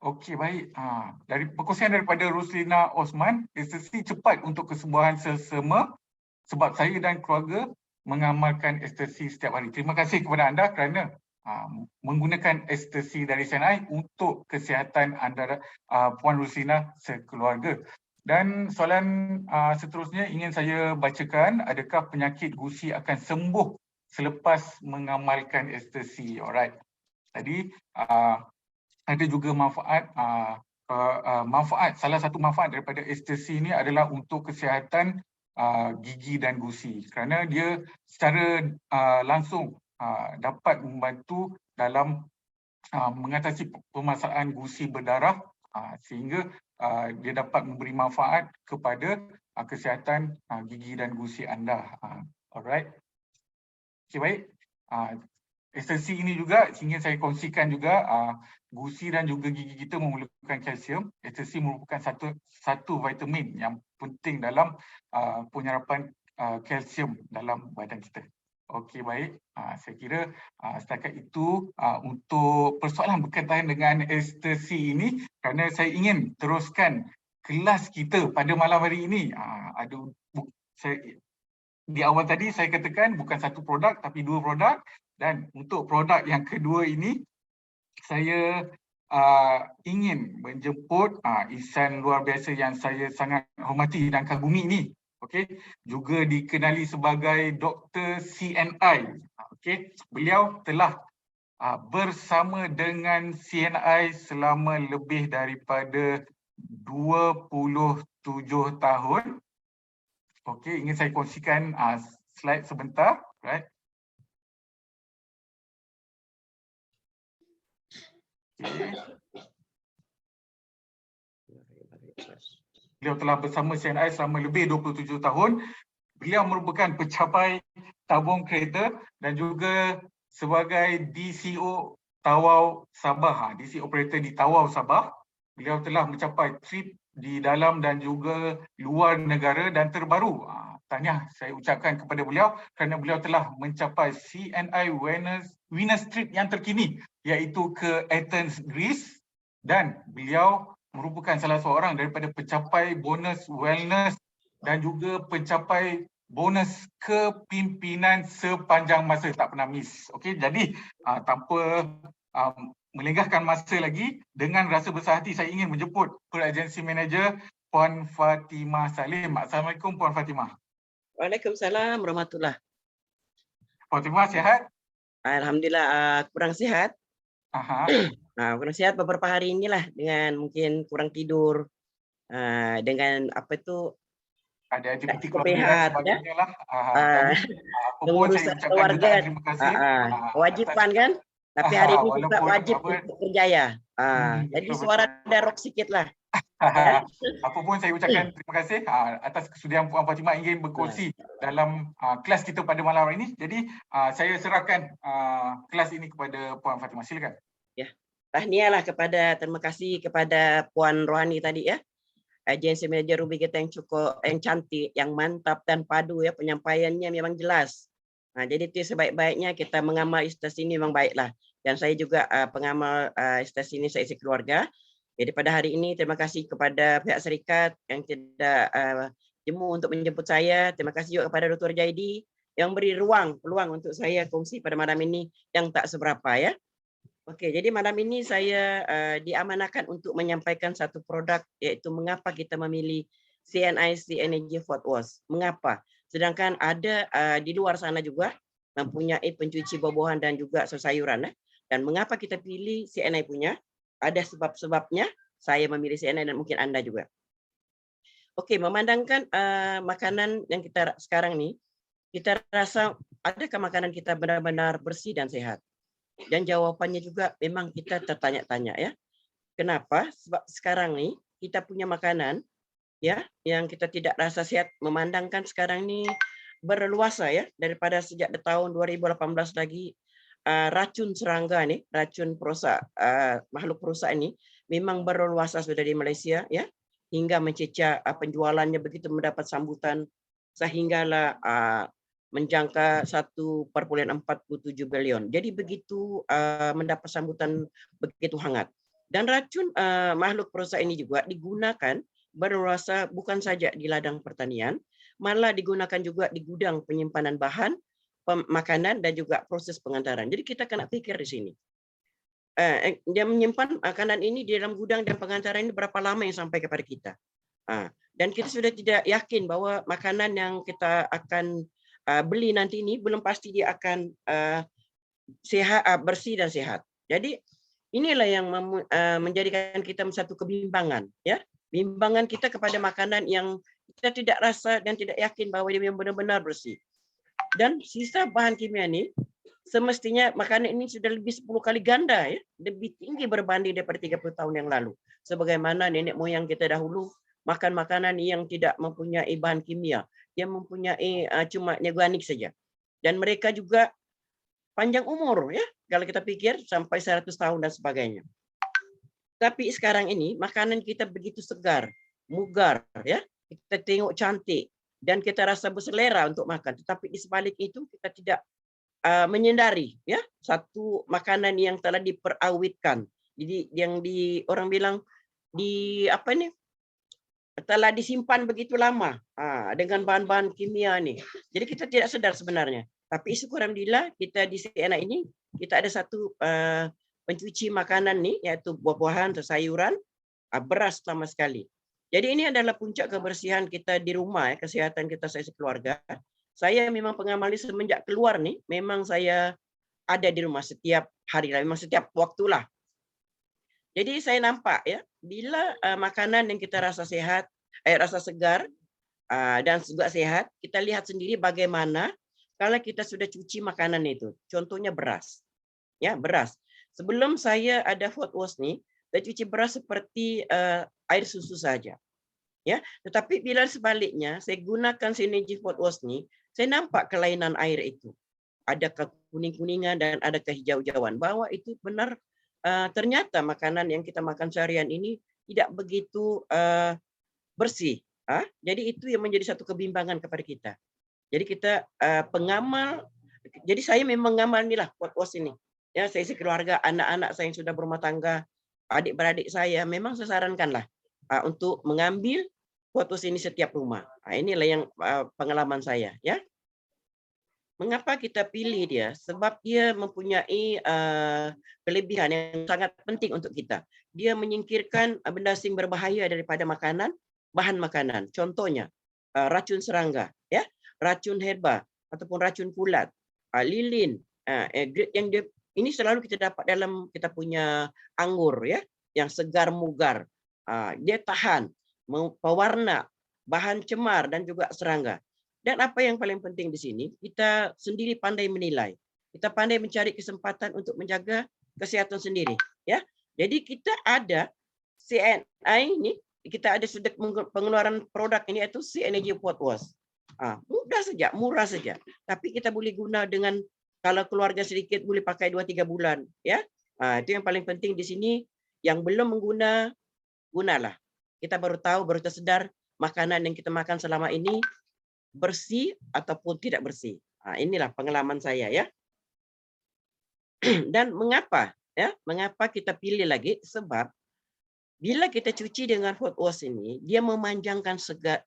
Okey, baik. Dari perkongsian daripada Roslina Osman, ekstasi cepat untuk kesembuhan selsema sebab saya dan keluarga mengamalkan ekstasi setiap hari. Terima kasih kepada anda kerana menggunakan ekstasi dari CNI untuk kesihatan anda, Puan Roslina sekeluarga. Dan soalan seterusnya ingin saya bacakan, adakah penyakit gusi akan sembuh selepas mengamalkan ekstasi? Alright. Tadi ada juga manfaat, salah satu manfaat daripada ekstasi ini adalah untuk kesihatan gigi dan gusi, kerana dia secara langsung dapat membantu dalam mengatasi permasalahan gusi berdarah sehingga dia dapat memberi manfaat kepada kesihatan gigi dan gusi anda. Alright. Okay, baik. Ekstasi ini juga ingin saya kongsikan juga, gusi dan juga gigi kita memerlukan kalsium. Ekstasi merupakan satu vitamin yang penting dalam penyerapan kalsium dalam badan kita. Okey, baik. Saya kira setakat itu untuk persoalan berkaitan dengan ekstasi ini, kerana saya ingin teruskan kelas kita pada malam hari ini. Di awal tadi saya katakan bukan satu produk tapi 2 produk, dan untuk produk yang kedua ini saya ingin menjemput insan luar biasa yang saya sangat hormati dan kagumi ini. Okey, juga dikenali sebagai Dr. CNI. Okey, beliau telah bersama dengan CNI selama lebih daripada 27 tahun. Okey, ingin saya kongsikan slide sebentar, right? Okay. Beliau telah bersama CNI selama lebih 27 tahun. beliau merupakan pecapai tabung kereta dan juga sebagai DCO Tawau Sabah, DC operator di Tawau Sabah. Beliau telah mencapai trip di dalam dan juga luar negara dan terbaru. Tahniah saya ucapkan kepada beliau kerana beliau telah mencapai CNI Winners Trip yang terkini iaitu ke Athens, Greece, dan beliau merupakan salah seorang daripada pecapai bonus wellness dan juga pecapai bonus kepimpinan sepanjang masa, tak pernah miss. Okey, jadi tanpa melengahkan masa lagi, dengan rasa besar hati saya ingin menjemput Agency Manager Puan Fatimah Salim. Assalamualaikum Puan Fatimah. Waalaikumsalam warahmatullahi. Fatimah sihat? Alhamdulillah, kurang sihat. Aha. Kurang sihat beberapa hari inilah dengan mungkin kurang tidur, dengan apa itu ada aktiviti tak keluarga dan sehat, sebagainya lah. Apapun saya pengurusan ucapkan keluarga, jutaan terima kasih. kewajiban kan, tapi hari ini kita walaupun wajib untuk berjaya. Jadi betul, suara darok sikit lah. Apapun saya ucapkan terima kasih atas kesudian Puan Fatimah ingin berkongsi dalam kelas kita pada malam hari ini. Jadi saya serahkan kelas ini kepada Puan Fatimah. Silakan. Ya, tahniahlah terima kasih kepada Puan Rohani tadi ya. Agensi manager Ruby kita yang cukup, yang cantik, yang mantap dan padu ya, penyampaiannya memang jelas. Jadi itu sebaik-baiknya kita mengamal istilah ini memang baiklah. Dan saya juga pengamal istilah ini saya isi keluarga. Jadi pada hari ini terima kasih kepada pihak syarikat yang tidak jemu untuk menjemput saya. Terima kasih juga kepada Dr. Jaidi yang beri peluang untuk saya kongsi pada malam ini yang tak seberapa ya. Oke, jadi malam ini saya diamanahkan untuk menyampaikan satu produk, yaitu mengapa kita memilih CNIC Energy Fort Worth. Mengapa? Sedangkan ada di luar sana juga mempunyai pencuci buah-buahan dan juga sayuran. Dan mengapa kita pilih CNI punya? Ada sebab-sebabnya saya memilih CNI dan mungkin Anda juga. Oke, memandangkan makanan yang kita sekarang nih, kita rasa adakah makanan kita benar-benar bersih dan sehat? Dan jawabannya juga memang kita tertanya-tanya ya. Kenapa? Sebab sekarang nih kita punya makanan ya yang kita tidak rasa sehat, memandangkan sekarang ini berleluasa ya, daripada sejak tahun 2018 lagi racun serangga nih, racun perosak makhluk perosak ini memang berleluasa sudah di Malaysia ya, hingga mencecah penjualannya begitu mendapat sambutan sehinggalah menjangka 1,47 bilion. Jadi begitu mendapat sambutan begitu hangat. Dan racun makhluk perosak ini juga digunakan berleluasa bukan saja di ladang pertanian, malah digunakan juga di gudang penyimpanan bahan makanan dan juga proses pengantaran. Jadi kita kena pikir di sini. Dia menyimpan makanan ini di dalam gudang dan pengantaran ini berapa lama yang sampai kepada kita. Dan kita sudah tidak yakin bahwa makanan yang kita akan beli nanti ini belum pasti dia akan sehat, bersih dan sehat. Jadi inilah yang menjadikan kita satu kebimbangan ya, bimbangan kita kepada makanan yang kita tidak rasa dan tidak yakin bahwa dia benar-benar bersih. Dan sisa bahan kimia ini semestinya makanan ini sudah lebih 10 kali ganda ya, lebih tinggi berbanding daripada 30 tahun yang lalu. Sebagaimana nenek moyang kita dahulu makan makanan yang tidak mempunyai bahan kimia, yang mempunyai cuma organik saja. Dan mereka juga panjang umur ya, kalau kita pikir sampai 100 tahun dan sebagainya. Tapi sekarang ini makanan kita begitu segar, mugar ya. Kita tengok cantik dan kita rasa berselera untuk makan. Tetapi di sebalik itu kita tidak menyendari ya, satu makanan yang telah diperawitkan. Jadi yang orang bilang telah disimpan begitu lama dengan bahan-bahan kimia nih. Jadi kita tidak sedar sebenarnya. Tapi syukur alhamdulillah kita di CNI ini kita ada satu pencuci makanan nih, yaitu buah-buahan, sayuran, beras sama sekali. Jadi ini adalah puncak kebersihan kita di rumah ya, kesehatan kita saya keluarga. Saya memang pengamal ini semenjak keluar nih, memang saya ada di rumah setiap hari, memang setiap waktulah. Jadi saya nampak ya, bila makanan yang kita rasa sehat, rasa segar dan juga sehat, kita lihat sendiri bagaimana kalau kita sudah cuci makanan itu. Contohnya beras. Ya, beras. Sebelum saya ada Fort Worth nih, saya cuci beras seperti air susu saja. Ya, tetapi bila sebaliknya saya gunakan Synergy Food Wash ni, saya nampak kelainan air itu. Ada kekuning-kuningan dan ada kehijau-hijauan. Bahwa itu benar ternyata makanan yang kita makan seharian ini tidak begitu bersih. Jadi itu yang menjadi satu kebimbangan kepada kita. Jadi kita pengamal, jadi saya memang mengamal inilah Food Wash ini. Ya, saya sekeluarga, anak-anak saya yang sudah berumah tangga, adik-beradik saya, memang saya sarankanlah untuk mengambil Food Wash ini setiap rumah. Inilah yang pengalaman saya, ya. Mengapa kita pilih dia? Sebab dia mempunyai kelebihan yang sangat penting untuk kita. Dia menyingkirkan benda asing berbahaya daripada makanan, bahan makanan. Contohnya racun serangga, ya, racun herba ataupun racun kulat, lilin. Yang dia, ini selalu kita dapat dalam kita punya anggur, ya, yang segar mugar. Dia tahan, pewarna, bahan cemar dan juga serangga. Dan apa yang paling penting di sini, kita sendiri pandai menilai. Kita pandai mencari kesempatan untuk menjaga kesehatan sendiri, ya. Jadi kita ada CNI ini, kita ada sudah pengeluaran produk ini yaitu Synergy Food Wash. Mudah saja, murah saja. Tapi kita boleh guna dengan, kalau keluarga sedikit boleh pakai 2-3 bulan, ya. Itu yang paling penting di sini. Yang belum mengguna, gunalah. Kita baru tahu, baru tersedar makanan yang kita makan selama ini bersih ataupun tidak bersih. Inilah pengalaman saya, ya. Dan mengapa, ya? Mengapa kita pilih lagi? Sebab bila kita cuci dengan Food Wash ini, dia memanjangkan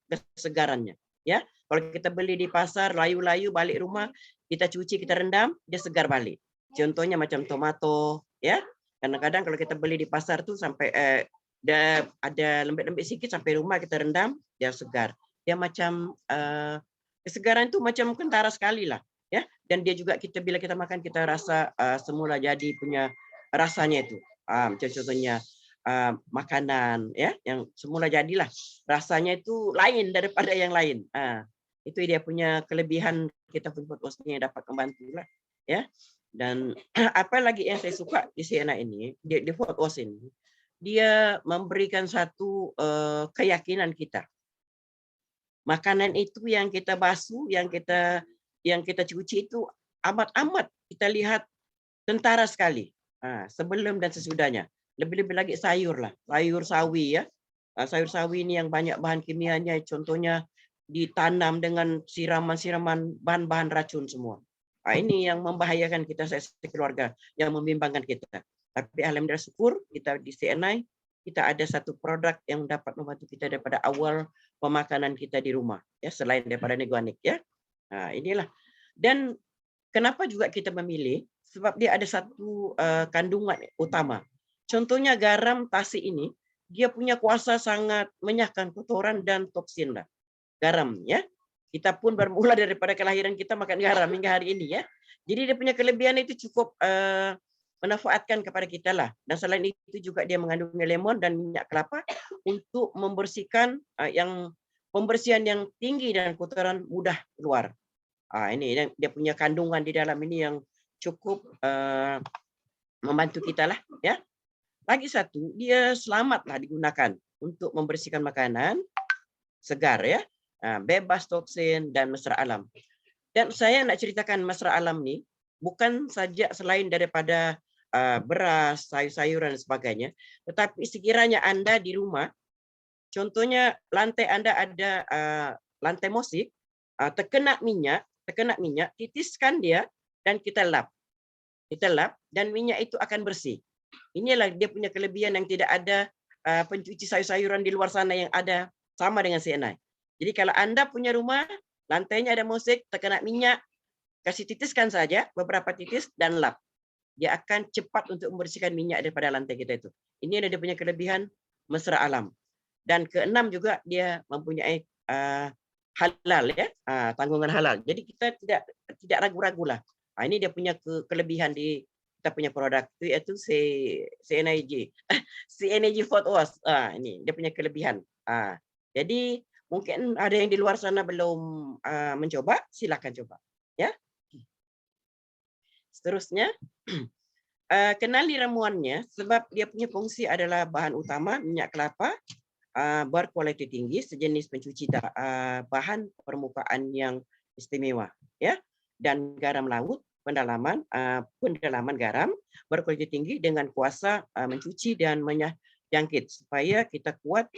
kesegarannya, ya. Kalau kita beli di pasar, layu-layu balik rumah, kita cuci, kita rendam, dia segar balik. Contohnya macam tomato, ya. Kadang-kadang kalau kita beli di pasar tuh sampai ada lembek-lembek sedikit, sampai rumah kita rendam, dia segar. Dia macam kesegaran itu macam kentara sekali lah, ya. Dan dia juga bila kita makan kita rasa semula jadi punya rasanya itu. Macam contohnya makanan, ya, yang semula jadilah rasanya itu lain daripada yang lain. Itu dia punya kelebihan kita Food Wash ini dapat membantu lah, ya. Dan apa lagi yang saya suka di CNI ini, di Food Wash ini, dia memberikan satu keyakinan kita. Makanan itu yang kita basuh, yang kita cuci itu amat kita lihat tentara sekali. Sebelum dan sesudahnya. Lebih-lebih lagi sayur lah, sayur sawi, ya. Sayur sawi ini yang banyak bahan kimianya, contohnya ditanam dengan siraman-siraman bahan-bahan racun semua. Ini yang membahayakan kita sekeluarga, yang membimbangkan kita. Tapi alhamdulillah syukur kita di CNI kita ada satu produk yang dapat membantu kita daripada awal pemakanan kita di rumah, ya, selain daripada organik, ya. Inilah. Dan kenapa juga kita memilih? Sebab dia ada satu kandungan utama. Contohnya garam tasik ini, dia punya kuasa sangat menyahkan kotoran dan toksin lah. Garam, ya. Kita pun bermula daripada kelahiran kita makan garam hingga hari ini, ya. Jadi dia punya kelebihan itu cukup manfaatkan kepada kita lah. Dan selain itu juga dia mengandung lemon dan minyak kelapa untuk membersihkan pembersihan yang tinggi dan kotoran mudah keluar. Ini dia punya kandungan di dalam ini yang cukup membantu kita lah, ya. Lagi satu, dia selamatlah digunakan untuk membersihkan makanan segar, ya. Bebas toksin dan mesra alam. Dan saya nak ceritakan mesra alam ni bukan saja selain daripada beras, sayur-sayuran dan sebagainya, tetapi sekiranya Anda di rumah, contohnya lantai Anda ada lantai mosik, terkena minyak, titiskan dia dan kita lap. Kita lap dan minyak itu akan bersih. Inilah dia punya kelebihan yang tidak ada pencuci sayur-sayuran di luar sana yang ada sama dengan CNI. Jadi kalau Anda punya rumah, lantainya ada mosik, terkena minyak, kasih titiskan saja beberapa titis dan lap. Dia akan cepat untuk membersihkan minyak daripada lantai kita itu. Ini ada dia punya kelebihan mesra alam. Dan keenam juga dia mempunyai halal, ya, tanggungan halal. Jadi kita tidak ragu-ragu lah. Ini dia punya kelebihan di kita punya produk itu yaitu Synergy Food Wash. Ini dia punya kelebihan. Jadi mungkin ada yang di luar sana belum mencoba, silakan coba, ya. Seterusnya, kenali ramuannya sebab dia punya fungsi adalah bahan utama minyak kelapa, berkualiti tinggi, sejenis pencuci bahan permukaan yang istimewa, ya, dan garam laut pendalaman garam berkualiti tinggi dengan kuasa mencuci dan menjangkit supaya kita kuat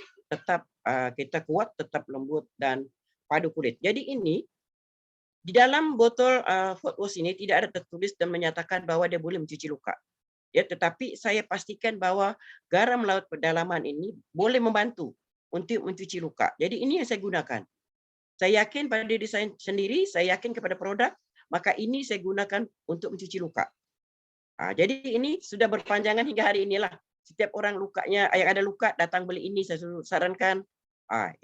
tetap lembut dan padu kulit. Jadi ini di dalam botol FODWASH ini tidak ada tertulis dan menyatakan bahwa dia boleh mencuci luka. Ya, tetapi saya pastikan bahwa garam laut pendalaman ini boleh membantu untuk mencuci luka. Jadi ini yang saya gunakan. Saya yakin pada diri saya sendiri, saya yakin kepada produk, maka ini saya gunakan untuk mencuci luka. Jadi ini sudah berpanjangan hingga hari inilah. Setiap orang lukanya, yang ada luka datang beli ini, saya sarankan.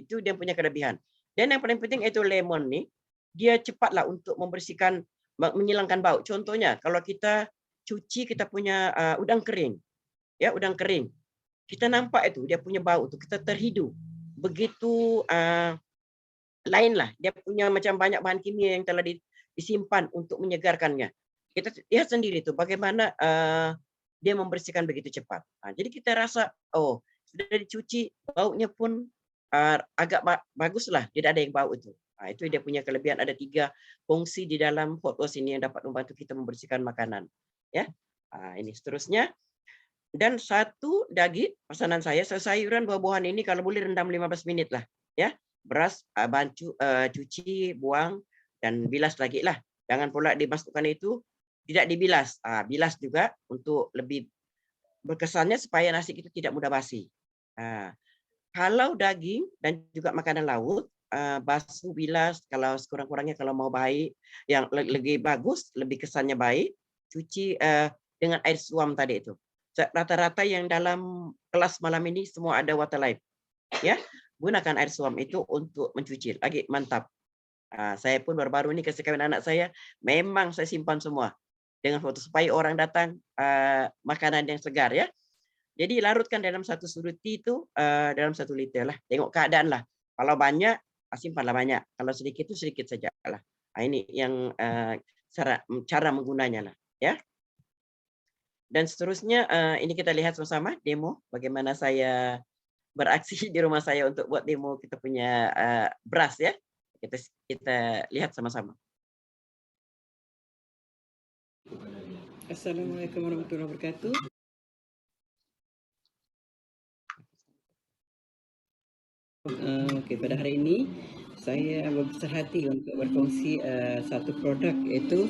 Itu dia punya kelebihan. Dan yang paling penting itu lemon nih, dia cepatlah untuk membersihkan, menghilangkan bau. Contohnya kalau kita cuci kita punya udang kering, ya udang kering, kita nampak itu dia punya bau itu, kita terhidu. Begitu lainlah, dia punya macam banyak bahan kimia yang telah disimpan untuk menyegarkannya. Kita lihat sendiri tuh bagaimana dia membersihkan begitu cepat. Jadi kita rasa, oh sudah dicuci, baunya pun agak bagus lah, tidak ada yang bau itu. Itu dia punya kelebihan. Ada 3 fungsi di dalam FODWASH ini yang dapat membantu kita membersihkan makanan. Ya, ini seterusnya. Dan 1 daging pesanan saya, sayuran buah-buahan ini kalau boleh rendam 15 menit lah. Ya, beras cuci, buang dan bilas lagi lah. Jangan pula dimasukkan itu tidak dibilas. Bilas juga untuk lebih berkesannya supaya nasi itu tidak mudah basi. Kalau daging dan juga makanan laut, basuh, bilas, kalau sekurang-kurangnya kalau mau baik, yang lebih bagus, lebih kesannya baik, cuci dengan air suam tadi itu. Rata-rata yang dalam kelas malam ini semua ada Waterlife, ya, gunakan air suam itu untuk mencuci, lagi mantap. Saya pun baru-baru ini kasih kawin anak saya, memang saya simpan semua dengan foto supaya orang datang makanan yang segar, ya. Jadi larutkan dalam 1 suruti itu dalam 1 liter lah. Tengok keadaan lah. Kalau banyak, simpanlah banyak. Kalau sedikit itu sedikit saja lah. Ini yang cara menggunanya lah, ya. Dan seterusnya ini kita lihat sama-sama demo bagaimana saya beraksi di rumah saya untuk buat demo kita punya beras, ya. Kita lihat sama-sama. Assalamualaikum warahmatullahi wabarakatuh. Pada hari ini saya berbesar hati untuk berkongsi satu produk, iaitu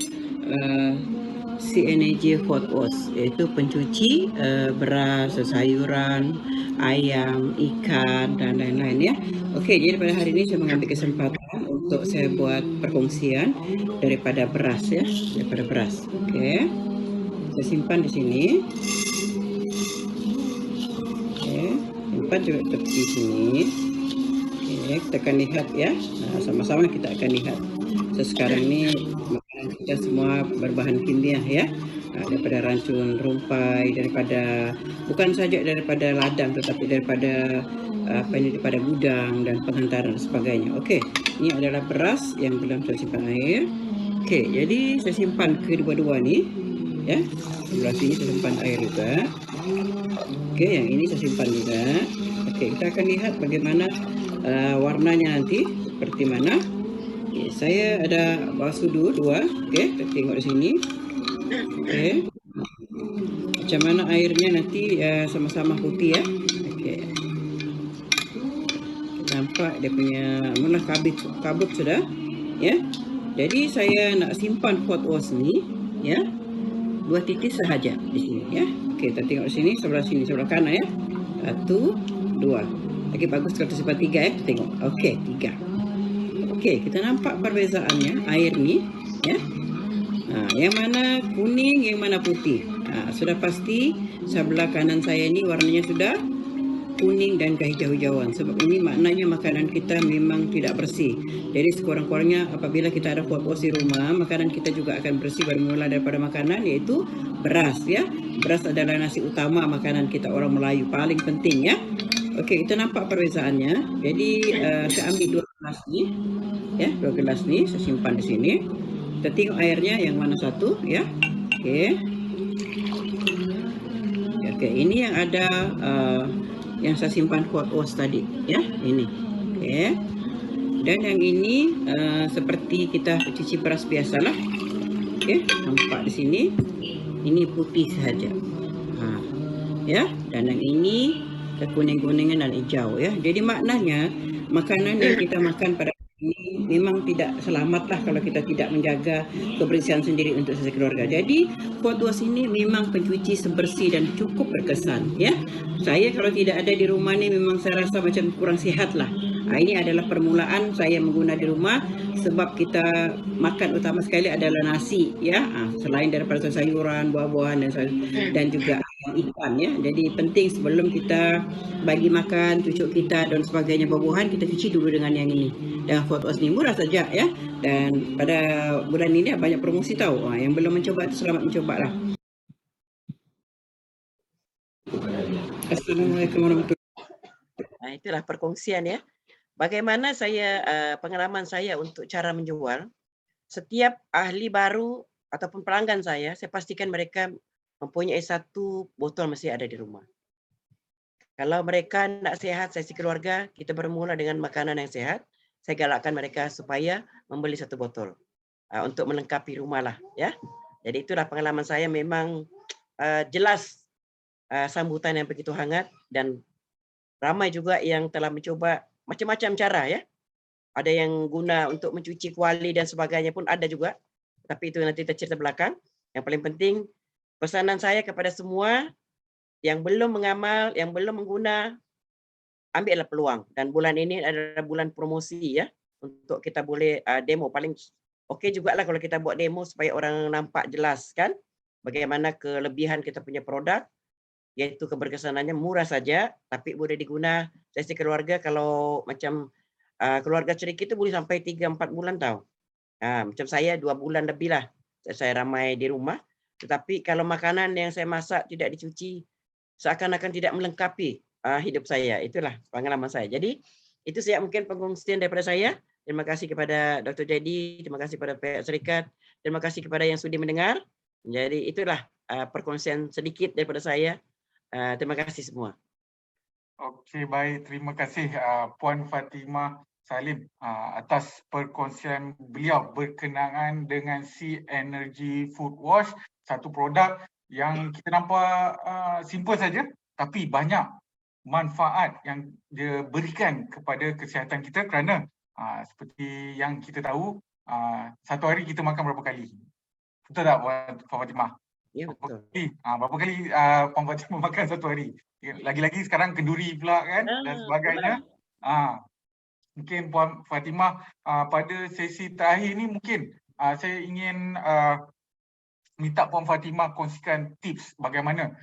CNAJ FODWASH, iaitu pencuci beras, sayuran, ayam, ikan dan lain-lain, ya. Jadi pada hari ini saya mengambil kesempatan untuk saya buat perkongsian daripada beras, ya, daripada beras. Saya simpan di sini. Simpan juga tepi sini. Kita akan lihat, ya. Sama-sama kita akan lihat. Sekarang ini makanan kita semua berbahan kimia, ya. Daripada racun rumpai, bukan saja daripada ladang, tetapi daripada daripada gudang dan penghantaran dan sebagainya. Ini adalah beras yang belum saya simpan air. Jadi saya simpan kedua-dua ni, ya. Sebelah sini saya simpan air juga. Yang ini saya simpan juga. Kita akan lihat bagaimana warnanya nanti seperti mana. Saya ada basuh dulu 2. Kita tengok di sini. Macam mana airnya nanti sama-sama putih, ya. Nampak dia punya mula kabut sudah, ya. Jadi saya nak simpan FODWASH ni, ya, 2 titik sahaja di sini, ya. Kita tengok sini, sebelah sini, sebelah kanan, ya. 1, 2. Bagus kalau simpan 3, ya. Tengok. 3. Kita nampak perbezaannya air ni, ya. Yang mana kuning, yang mana putih. Sudah pasti sebelah kanan saya ni warnanya sudah kuning dan kehijau-hijauan. Sebab ini maknanya makanan kita memang tidak bersih. Jadi sekurang-kurangnya apabila kita ada FODWASH di rumah, makanan kita juga akan bersih bermula daripada makanan, yaitu beras, ya. Beras adalah nasi utama makanan kita orang Melayu, paling penting, ya. Kita nampak perbezaannya. Jadi saya ambil 2 gelas ni, ya, 2 gelas ni saya simpan di sini. Kita tengok airnya yang mana satu, ya. Ini yang ada yang saya simpan hot wash tadi, ya, ini. Okey. Dan yang ini seperti kita cuci beras biasalah. Okey, nampak di sini. Ini putih saja. Ya, dan yang ini kekuning-kuningan dan hijau, ya. Jadi maknanya makanan yang kita makan pada ini memang tidak selamatlah kalau kita tidak menjaga kebersihan sendiri untuk sesi keluarga. Jadi hot wash ini memang pencuci sebersih dan cukup berkesan, ya. Saya kalau tidak ada di rumah ini memang saya rasa macam kurang sihat lah. Ini adalah permulaan saya menggunakan di rumah sebab kita makan utama sekali adalah nasi, ya. Selain daripada sayuran, buah-buahan dan juga ikan, ya. Jadi penting sebelum kita bagi makan cucuk kita dan sebagainya buah-buahan, kita cuci dulu dengan yang ini. Dan hot wash ini murah saja, ya. Dan pada bulan ini banyak promosi tahu. Yang belum mencoba itu selamat mencoba lah. Assalamualaikum warahmatullahi wabarakatuh. Itulah perkongsian, ya. Bagaimana pengalaman saya untuk cara menjual. Setiap ahli baru ataupun pelanggan saya pastikan mereka mempunyai 1 botol mesti ada di rumah. Kalau mereka nak sehat sesi keluarga, kita bermula dengan makanan yang sehat. Saya galakkan mereka supaya membeli 1 botol untuk melengkapi rumah lah, ya. Jadi itulah pengalaman saya, memang jelas sambutan yang begitu hangat dan ramai juga yang telah mencoba macam-macam cara, ya. Ada yang guna untuk mencuci kuali dan sebagainya pun ada juga. Tapi itu nanti kita cerita belakang. Yang paling penting pesanan saya kepada semua yang belum mengamal, yang belum mengguna, ambillah peluang. Dan bulan ini adalah bulan promosi, ya, untuk kita boleh demo. Paling okey jugalah kalau kita buat demo supaya orang nampak jelas, kan, bagaimana kelebihan kita punya produk, iaitu keberkesanannya murah saja, tapi boleh diguna sesi keluarga. Kalau macam keluarga sedikit itu boleh sampai 3-4 bulan tahu. Macam saya 2 bulan lebih lah saya ramai di rumah. Tetapi kalau makanan yang saya masak tidak dicuci, seakan-akan tidak melengkapi hidup saya. Itulah pengalaman saya. Jadi itu saya mungkin pengkongsian daripada saya. Terima kasih kepada Dr. Jadi, terima kasih kepada pihak syarikat, terima kasih kepada yang sudi mendengar. Jadi itulah perkongsian sedikit daripada saya. Terima kasih semua. Okey, baik. Terima kasih Puan Fatimah Salim atas perkongsian beliau berkenaan dengan Sea Energy Food Wash, satu produk yang kita nampak simple saja tapi banyak manfaat yang dia berikan kepada kesihatan kita kerana seperti yang kita tahu, satu hari kita makan berapa kali? Betul tak Puan Fatimah? Ya, betul. Berapa kali Puan Fatimah makan satu hari? Lagi-lagi sekarang kenduri pula, kan, dan sebagainya. Mungkin Puan Fatimah pada sesi terakhir ni mungkin saya ingin minta Puan Fatimah kongsikan tips bagaimana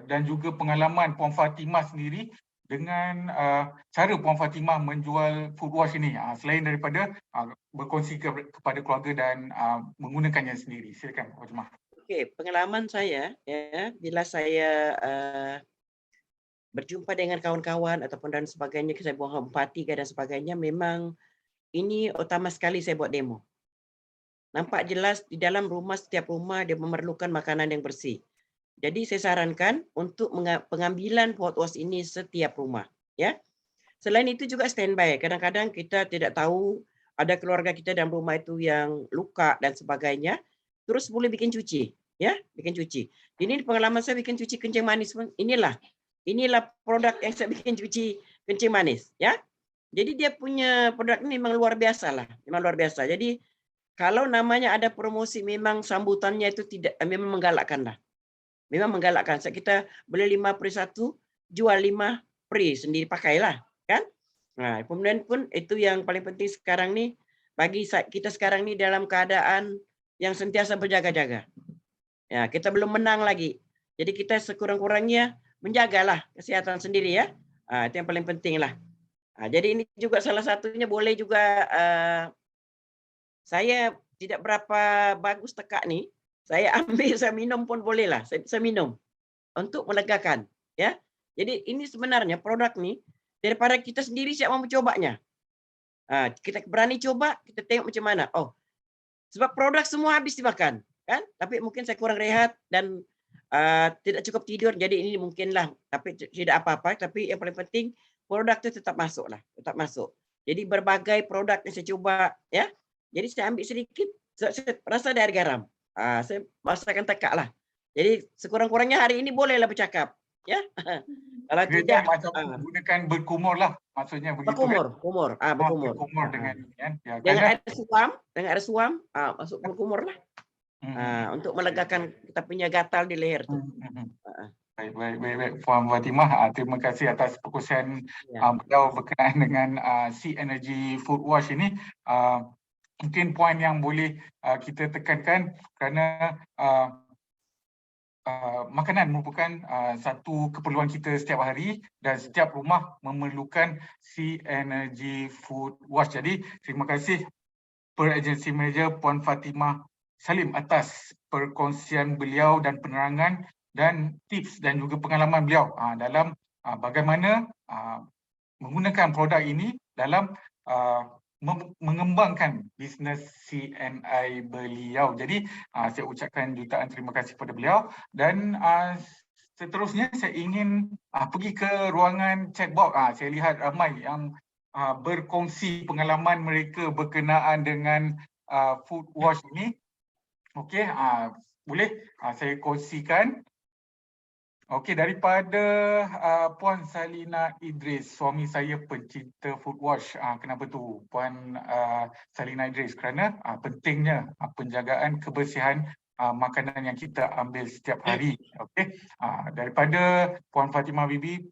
dan juga pengalaman Puan Fatimah sendiri dengan cara Puan Fatimah menjual food wash ini, selain daripada berkongsi kepada keluarga dan menggunakannya sendiri. Silakan Puan Fatimah. Okey, pengalaman saya, ya, bila saya berjumpa dengan kawan-kawan ataupun dan sebagainya, saya buang empati dan sebagainya, memang ini utama sekali saya buat demo. Nampak jelas di dalam rumah, setiap rumah dia memerlukan makanan yang bersih. Jadi saya sarankan untuk pengambilan hot wash ini setiap rumah, ya. Selain itu juga standby. Kadang-kadang kita tidak tahu ada keluarga kita dalam rumah itu yang luka dan sebagainya, terus boleh bikin cuci, ya, bikin cuci. Ini pengalaman saya bikin cuci kencing manis pun, inilah produk yang saya bikin cuci kencing manis, ya. Jadi dia punya produk ini memang luar biasa lah, memang luar biasa. Jadi kalau namanya ada promosi, memang sambutannya itu memang menggalakkan lah. Memang menggalakkan. Kita beli 5 free 1, jual 5 free, sendiri pakailah, kan? Kemudian pun itu yang paling penting sekarang ni, bagi kita sekarang ni dalam keadaan yang sentiasa berjaga-jaga. Ya, kita belum menang lagi. Jadi kita sekurang-kurangnya menjagalah kesihatan sendiri, ya. Itu yang paling penting lah. Jadi ini juga salah satunya boleh juga saya tidak berapa bagus tekak ni, saya ambil, saya minum pun boleh lah. Saya minum untuk melegakan, ya. Jadi ini sebenarnya produk ni daripada kita sendiri siap mau mencobanya. Kita berani coba, kita tengok macam mana. Oh, sebab produk semua habis dimakan, kan? Tapi mungkin saya kurang rehat dan tidak cukup tidur, jadi ini mungkinlah, tapi tidak apa-apa. Tapi yang paling penting produk itu tetap masuk lah, tetap masuk. Jadi berbagai produk yang saya coba, ya. Jadi saya ambil sedikit, saya rasa dari garam. Saya masakan tekak lah. Jadi sekurang-kurangnya hari ini bolehlah bercakap, ya. Kalau Dia tidak, macam gunakan berkumur lah, maksudnya begitu kan? berkumur, berkumur. Berkumur dengan ini kan. Ya, Dengan kerana air suam, masuk berkumur lah. Untuk melegakan kita punya gatal di leher tu. Baik, Puan Fatimah, terima kasih atas perkongsian beliau berkenaan dengan Sea Energy Food Wash ini. Mungkin poin yang boleh kita tekankan kerana makanan merupakan satu keperluan kita setiap hari dan setiap rumah memerlukan Sea Energy Food Wash. Jadi terima kasih Per-Agensi Manager Puan Fatimah Salim atas perkongsian beliau dan penerangan dan tips dan juga pengalaman beliau dalam bagaimana menggunakan produk ini dalam mengembangkan bisnes CNI beliau. Jadi saya ucapkan jutaan terima kasih kepada beliau dan seterusnya saya ingin pergi ke ruangan chatbox. Saya lihat ramai yang berkongsi pengalaman mereka berkenaan dengan food wash ini. Okey, boleh saya kongsikan. Okey, daripada Puan Salina Idris, suami saya pencinta food wash. Kenapa tu Puan Salina Idris? Kerana pentingnya penjagaan kebersihan makanan yang kita ambil setiap hari. Okey, daripada Puan Fatimah Bibi,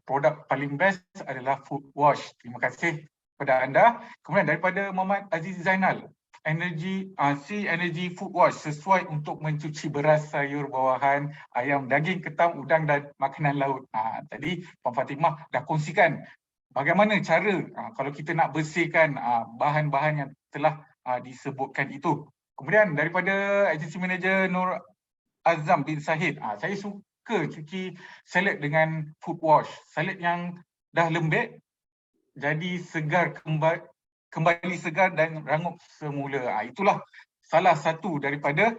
produk paling best adalah food wash. Terima kasih kepada anda. Kemudian daripada Muhammad Aziz Zainal, Sea Energy Food Wash sesuai untuk mencuci beras, sayur, buah-buahan, ayam, daging, ketam, udang dan makanan laut. Tadi Puan Fatimah dah kongsikan bagaimana cara kalau kita nak bersihkan bahan-bahan yang telah disebutkan itu. Kemudian daripada Agensi Manager Nur Azam bin Sahid, saya suka cuci salad dengan food wash. Salad yang dah lembek jadi segar kembali segar dan rangup semula. Itulah salah satu daripada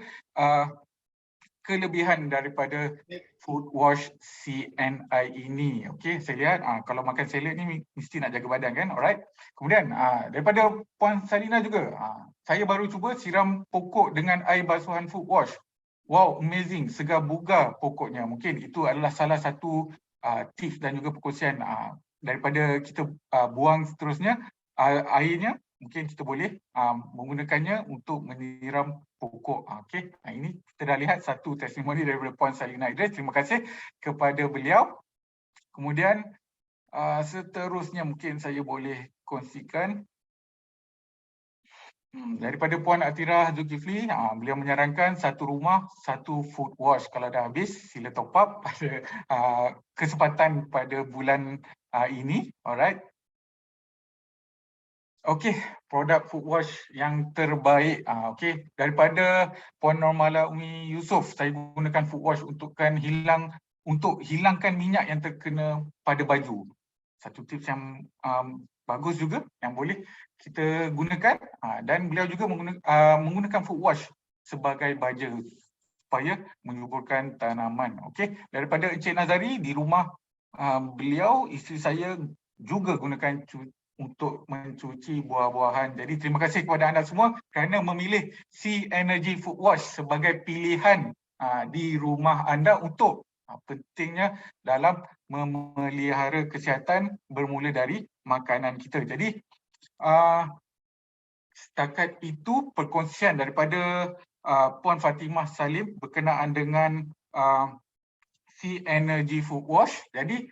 kelebihan daripada food wash CNI ini. Okey, saya lihat kalau makan salad ni mesti nak jaga badan kan. Alright. Kemudian daripada Puan Salina juga, saya baru cuba siram pokok dengan air basuhan food wash. Wow, amazing, segar bugar pokoknya. Mungkin itu adalah salah satu tips dan juga perkongsian daripada kita buang seterusnya airnya, mungkin kita boleh menggunakannya untuk menyiram pokok. Okey, ini kita dah lihat satu testimoni daripada Puan Salina Idris. Terima kasih kepada beliau. Kemudian seterusnya mungkin saya boleh kongsikan daripada Puan Atirah Zulkifli. Beliau menyarankan satu rumah, satu food wash. Kalau dah habis, sila top up pada kesempatan pada bulan ini. Alright. Okey, produk food wash yang terbaik. Okey, daripada Puan Normala Umi Yusof, saya gunakan food wash untuk hilangkan minyak yang terkena pada baju. Satu tips yang bagus juga yang boleh kita gunakan. Dan beliau juga menggunakan food wash sebagai baja supaya menyuburkan tanaman. Okey, daripada Encik Nazari, di rumah beliau, isteri saya juga gunakan untuk mencuci buah-buahan. Jadi terima kasih kepada anda semua kerana memilih Sea Energy Food Wash sebagai pilihan di rumah anda untuk pentingnya dalam memelihara kesihatan bermula dari makanan kita. Jadi setakat itu perkongsian daripada Puan Fatimah Salim berkenaan dengan Sea Energy Food Wash. Jadi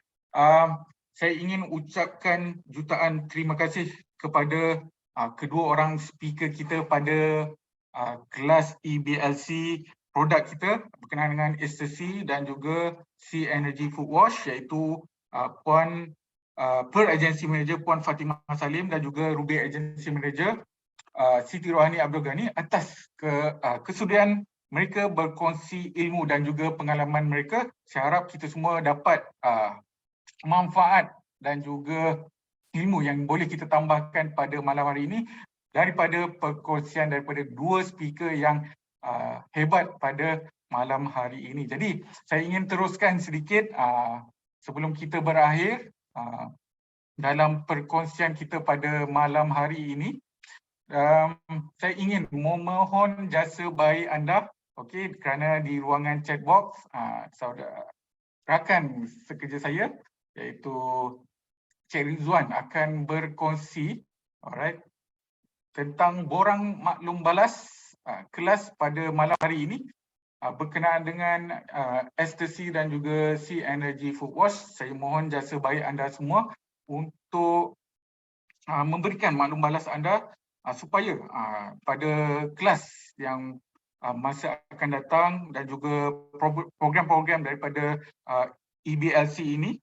saya ingin ucapkan jutaan terima kasih kepada kedua orang speaker kita pada kelas EBLC produk kita berkenaan dengan ecstasy dan juga Sea Energy Food Wash, iaitu Puan Per-Agensi Manager Puan Fatimah Salim dan juga Ruby Agensi Manager Siti Rohani Abdul Ghani atas kesudian mereka berkongsi ilmu dan juga pengalaman mereka. Saya harap kita semua dapat manfaat dan juga ilmu yang boleh kita tambahkan pada malam hari ini daripada perkongsian daripada dua speaker yang hebat pada malam hari ini. Jadi saya ingin teruskan sedikit sebelum kita berakhir dalam perkongsian kita pada malam hari ini. Saya ingin memohon jasa baik anda, okey, kerana di ruangan chat box saudara rakan sekerja saya iaitu Cik Rizwan akan berkongsi, alright, tentang borang maklum balas kelas pada malam hari ini berkenaan dengan ekstasi dan juga Sea Energy Food Wash. Saya mohon jasa baik anda semua untuk memberikan maklum balas anda supaya pada kelas yang masa akan datang dan juga program-program daripada EBLC ini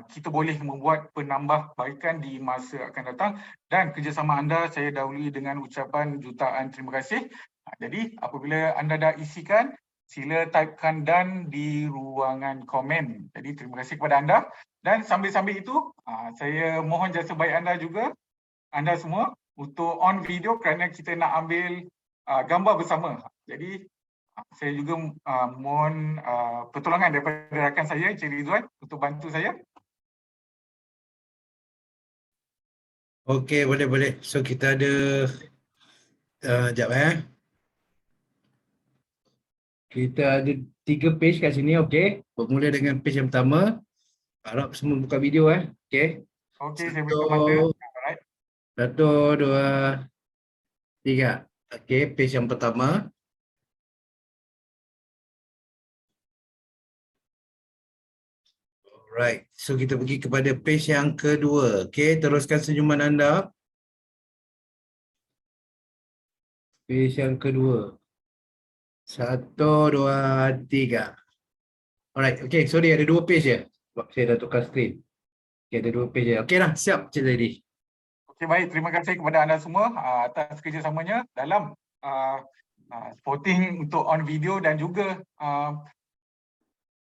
kita boleh membuat penambahbaikan di masa akan datang, dan kerjasama anda saya dahului dengan ucapan jutaan terima kasih. Jadi apabila anda dah isikan, sila typekan dan di ruangan komen. Jadi terima kasih kepada anda, dan sambil-sambil itu saya mohon jasa baik anda juga, anda semua, untuk on video kerana kita nak ambil gambar bersama. Jadi saya juga mohon pertolongan daripada rakan saya, Cik Rizwan, untuk bantu saya. Okey, boleh. So kita ada sekejap kita ada 3 page kat sini, okey. Bermula dengan page yang pertama. Harap semua buka video okey. Okey, saya buka mata. Alright. 1, 2, 3. Okey, page yang pertama. Alright, so kita pergi kepada page yang kedua. Okey, teruskan senyuman anda. Page yang kedua. 1, 2, 3. Alright, okey, sorry ada 2 page je. Sebab saya dah tukar screen. Okey, ada 2 page je. Okey dah, siap Cik Zaidi. Okey, baik. Terima kasih kepada anda semua atas kerjasamanya dalam supporting untuk on video dan juga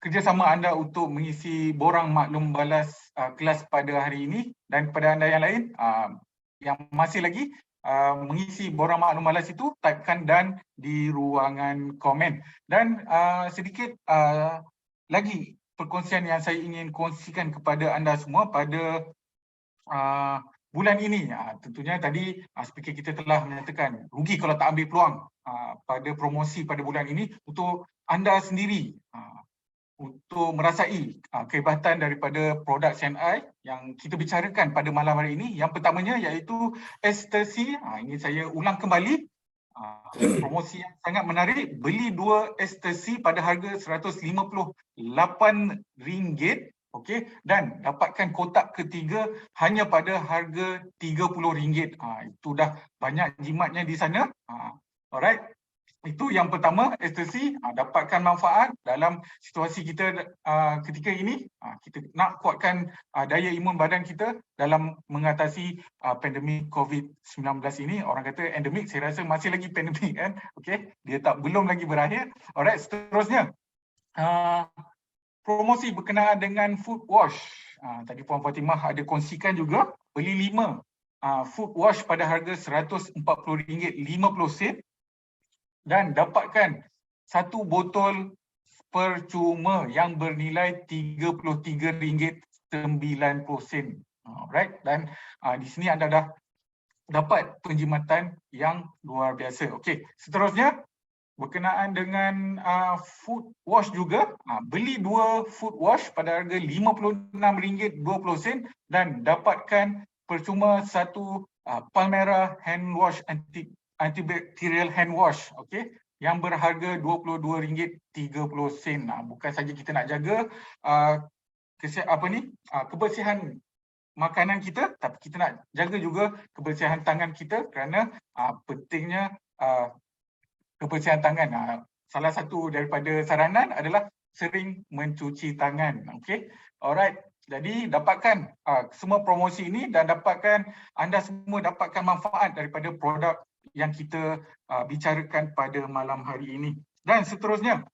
kerjasama anda untuk mengisi borang maklum balas kelas pada hari ini. Dan kepada anda yang lain yang masih lagi mengisi borang maklum balas itu, typekan dan di ruangan komen. Dan sedikit lagi perkongsian yang saya ingin kongsikan kepada anda semua pada bulan ini. Tentunya tadi speaker kita telah menyatakan rugi kalau tak ambil peluang pada promosi pada bulan ini untuk anda sendiri untuk merasai kehebatan daripada produk CNI yang kita bicarakan pada malam hari ini. Yang pertamanya iaitu ekstasi. Ini saya ulang kembali. Promosi yang sangat menarik. Beli 2 ekstasi pada harga RM158, okey, dan dapatkan kotak ketiga hanya pada harga RM30. Itu dah banyak jimatnya di sana. Alright. Itu yang pertama, ekstasi. Dapatkan manfaat dalam situasi kita ketika ini. Kita nak kuatkan daya imun badan kita dalam mengatasi pandemik COVID-19 ini. Orang kata endemik, saya rasa masih lagi pandemik kan. Okey, dia belum lagi berakhir. Alright, seterusnya. Promosi berkenaan dengan food wash. Tadi Puan Fatimah ada kongsikan juga. Beli 5 food wash pada harga RM140.50 dan dapatkan 1 botol percuma yang bernilai RM33.90. Alright, dan di sini anda dah dapat penjimatan yang luar biasa. Okey, seterusnya berkenaan dengan food wash juga. Beli 2 food wash pada harga RM56.20 dan dapatkan percuma 1 Palmera hand wash antibacterial hand wash, okey, yang berharga RM22.30. Bukan saja kita nak jaga kebersihan makanan kita, tapi kita nak jaga juga kebersihan tangan kita kerana pentingnya kebersihan tangan. Salah satu daripada saranan adalah sering mencuci tangan. Okey. Alright. Jadi dapatkan semua promosi ini dan dapatkan anda semua dapatkan manfaat daripada produk yang kita bicarakan pada malam hari ini. Dan seterusnya,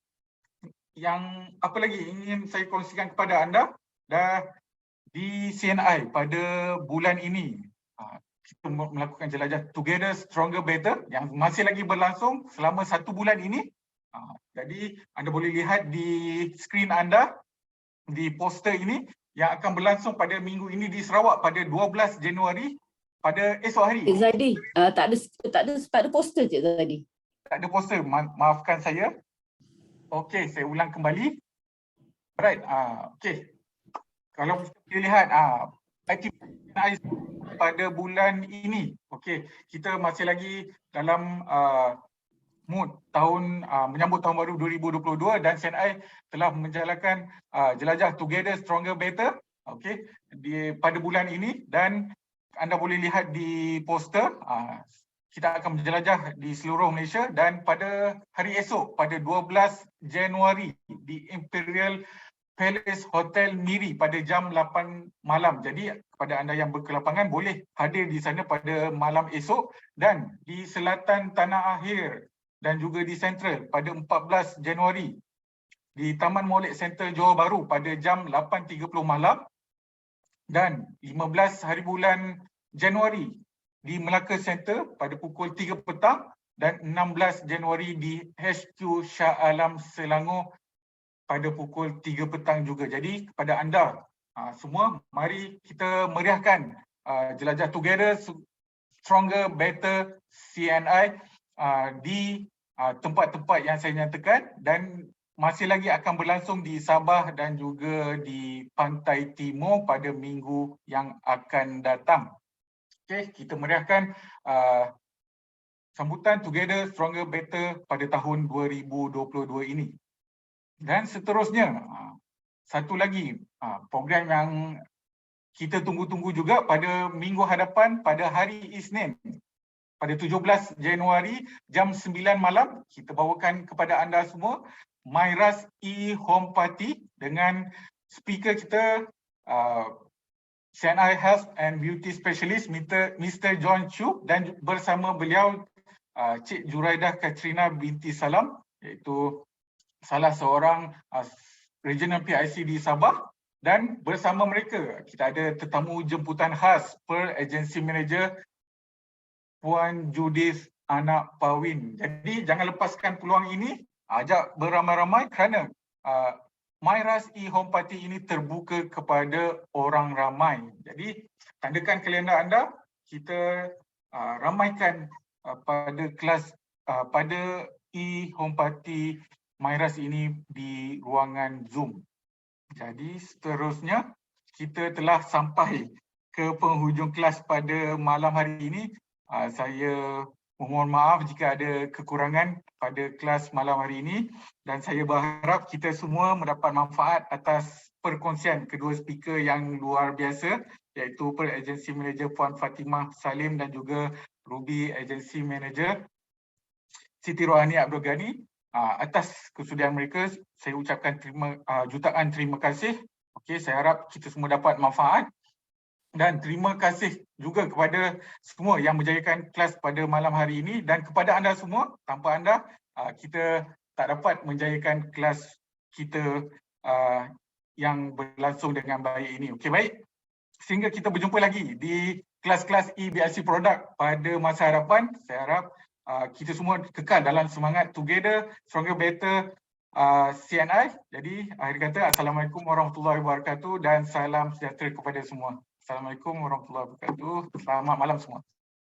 yang apa lagi ingin saya kongsikan kepada anda, dah di CNI pada bulan ini kita melakukan jelajah Together Stronger Better yang masih lagi berlangsung selama 1 bulan ini. Jadi anda boleh lihat di skrin anda di poster ini yang akan berlangsung pada minggu ini di Sarawak pada 12 Januari pada esok hari. Cik Zaidi, tak ada poster Cik Zaidi. Tak ada poster, maafkan saya. Okey, saya ulang kembali. Alright, okey. Kalau kita lihat aktiviti pada bulan ini, okey, kita masih lagi dalam mood tahun menyambut tahun baru 2022 dan CNI telah menjalankan jelajah Together Stronger Better, okey, pada bulan ini, dan anda boleh lihat di poster kita akan menjelajah di seluruh Malaysia, dan pada hari esok pada 12 Januari di Imperial Palace Hotel Miri pada jam 8 malam. Jadi kepada anda yang berkelapangan boleh hadir di sana pada malam esok, dan di Selatan Tanah Akhir dan juga di Central pada 14 Januari di Taman Molek Center Johor Bahru pada jam 8.30 malam, dan 15 hari bulan Januari di Melaka Center pada pukul 3 petang, dan 16 Januari di HQ Shah Alam Selangor pada pukul 3 petang juga. Jadi kepada anda semua, mari kita meriahkan jelajah Together Stronger Better CNI di tempat-tempat yang saya nyatakan, dan masih lagi akan berlangsung di Sabah dan juga di Pantai Timur pada minggu yang akan datang. Okey, kita meriahkan sambutan Together Stronger Better pada tahun 2022 ini. Dan seterusnya, satu lagi program yang kita tunggu-tunggu juga pada minggu hadapan pada hari Isnin pada 17 Januari jam 9 malam, kita bawakan kepada anda semua MyRas e-Home Party dengan speaker kita CNI Health and Beauty Specialist Mr. John Chu, dan bersama beliau Cik Juraidah Katrina binti Salam, iaitu salah seorang regional PIC di Sabah, dan bersama mereka kita ada tetamu jemputan khas per agency manager Puan Judith Anak Pawin. Jadi jangan lepaskan peluang ini, ajak beramai-ramai kerana MyRas e-Home Party ini terbuka kepada orang ramai. Jadi tandakan kalender anda, kita ramaikan pada kelas pada e-Home Party MyRas ini di ruangan Zoom. Jadi seterusnya kita telah sampai ke penghujung kelas pada malam hari ini. Saya mohon maaf jika ada kekurangan pada kelas malam hari ini, dan saya berharap kita semua mendapat manfaat atas perkongsian kedua speaker yang luar biasa, iaitu per agency manager Puan Fatimah Salim dan juga Ruby agency manager Siti Rohani Abdul Ghani. Atas kesudian mereka, saya ucapkan jutaan terima kasih. Okey, saya harap kita semua dapat manfaat, dan terima kasih juga kepada semua yang menjayakan kelas pada malam hari ini, dan kepada anda semua, tanpa anda kita tak dapat menjayakan kelas kita yang berlangsung dengan baik ini. Okey, baik. Sehingga kita berjumpa lagi di kelas-kelas EBIC produk pada masa hadapan. Saya harap kita semua kekal dalam semangat Together Stronger Better CNI. Jadi akhir kata, Assalamualaikum warahmatullahi wabarakatuh dan salam sejahtera kepada semua. Assalamualaikum warahmatullahi wabarakatuh. Selamat malam semua.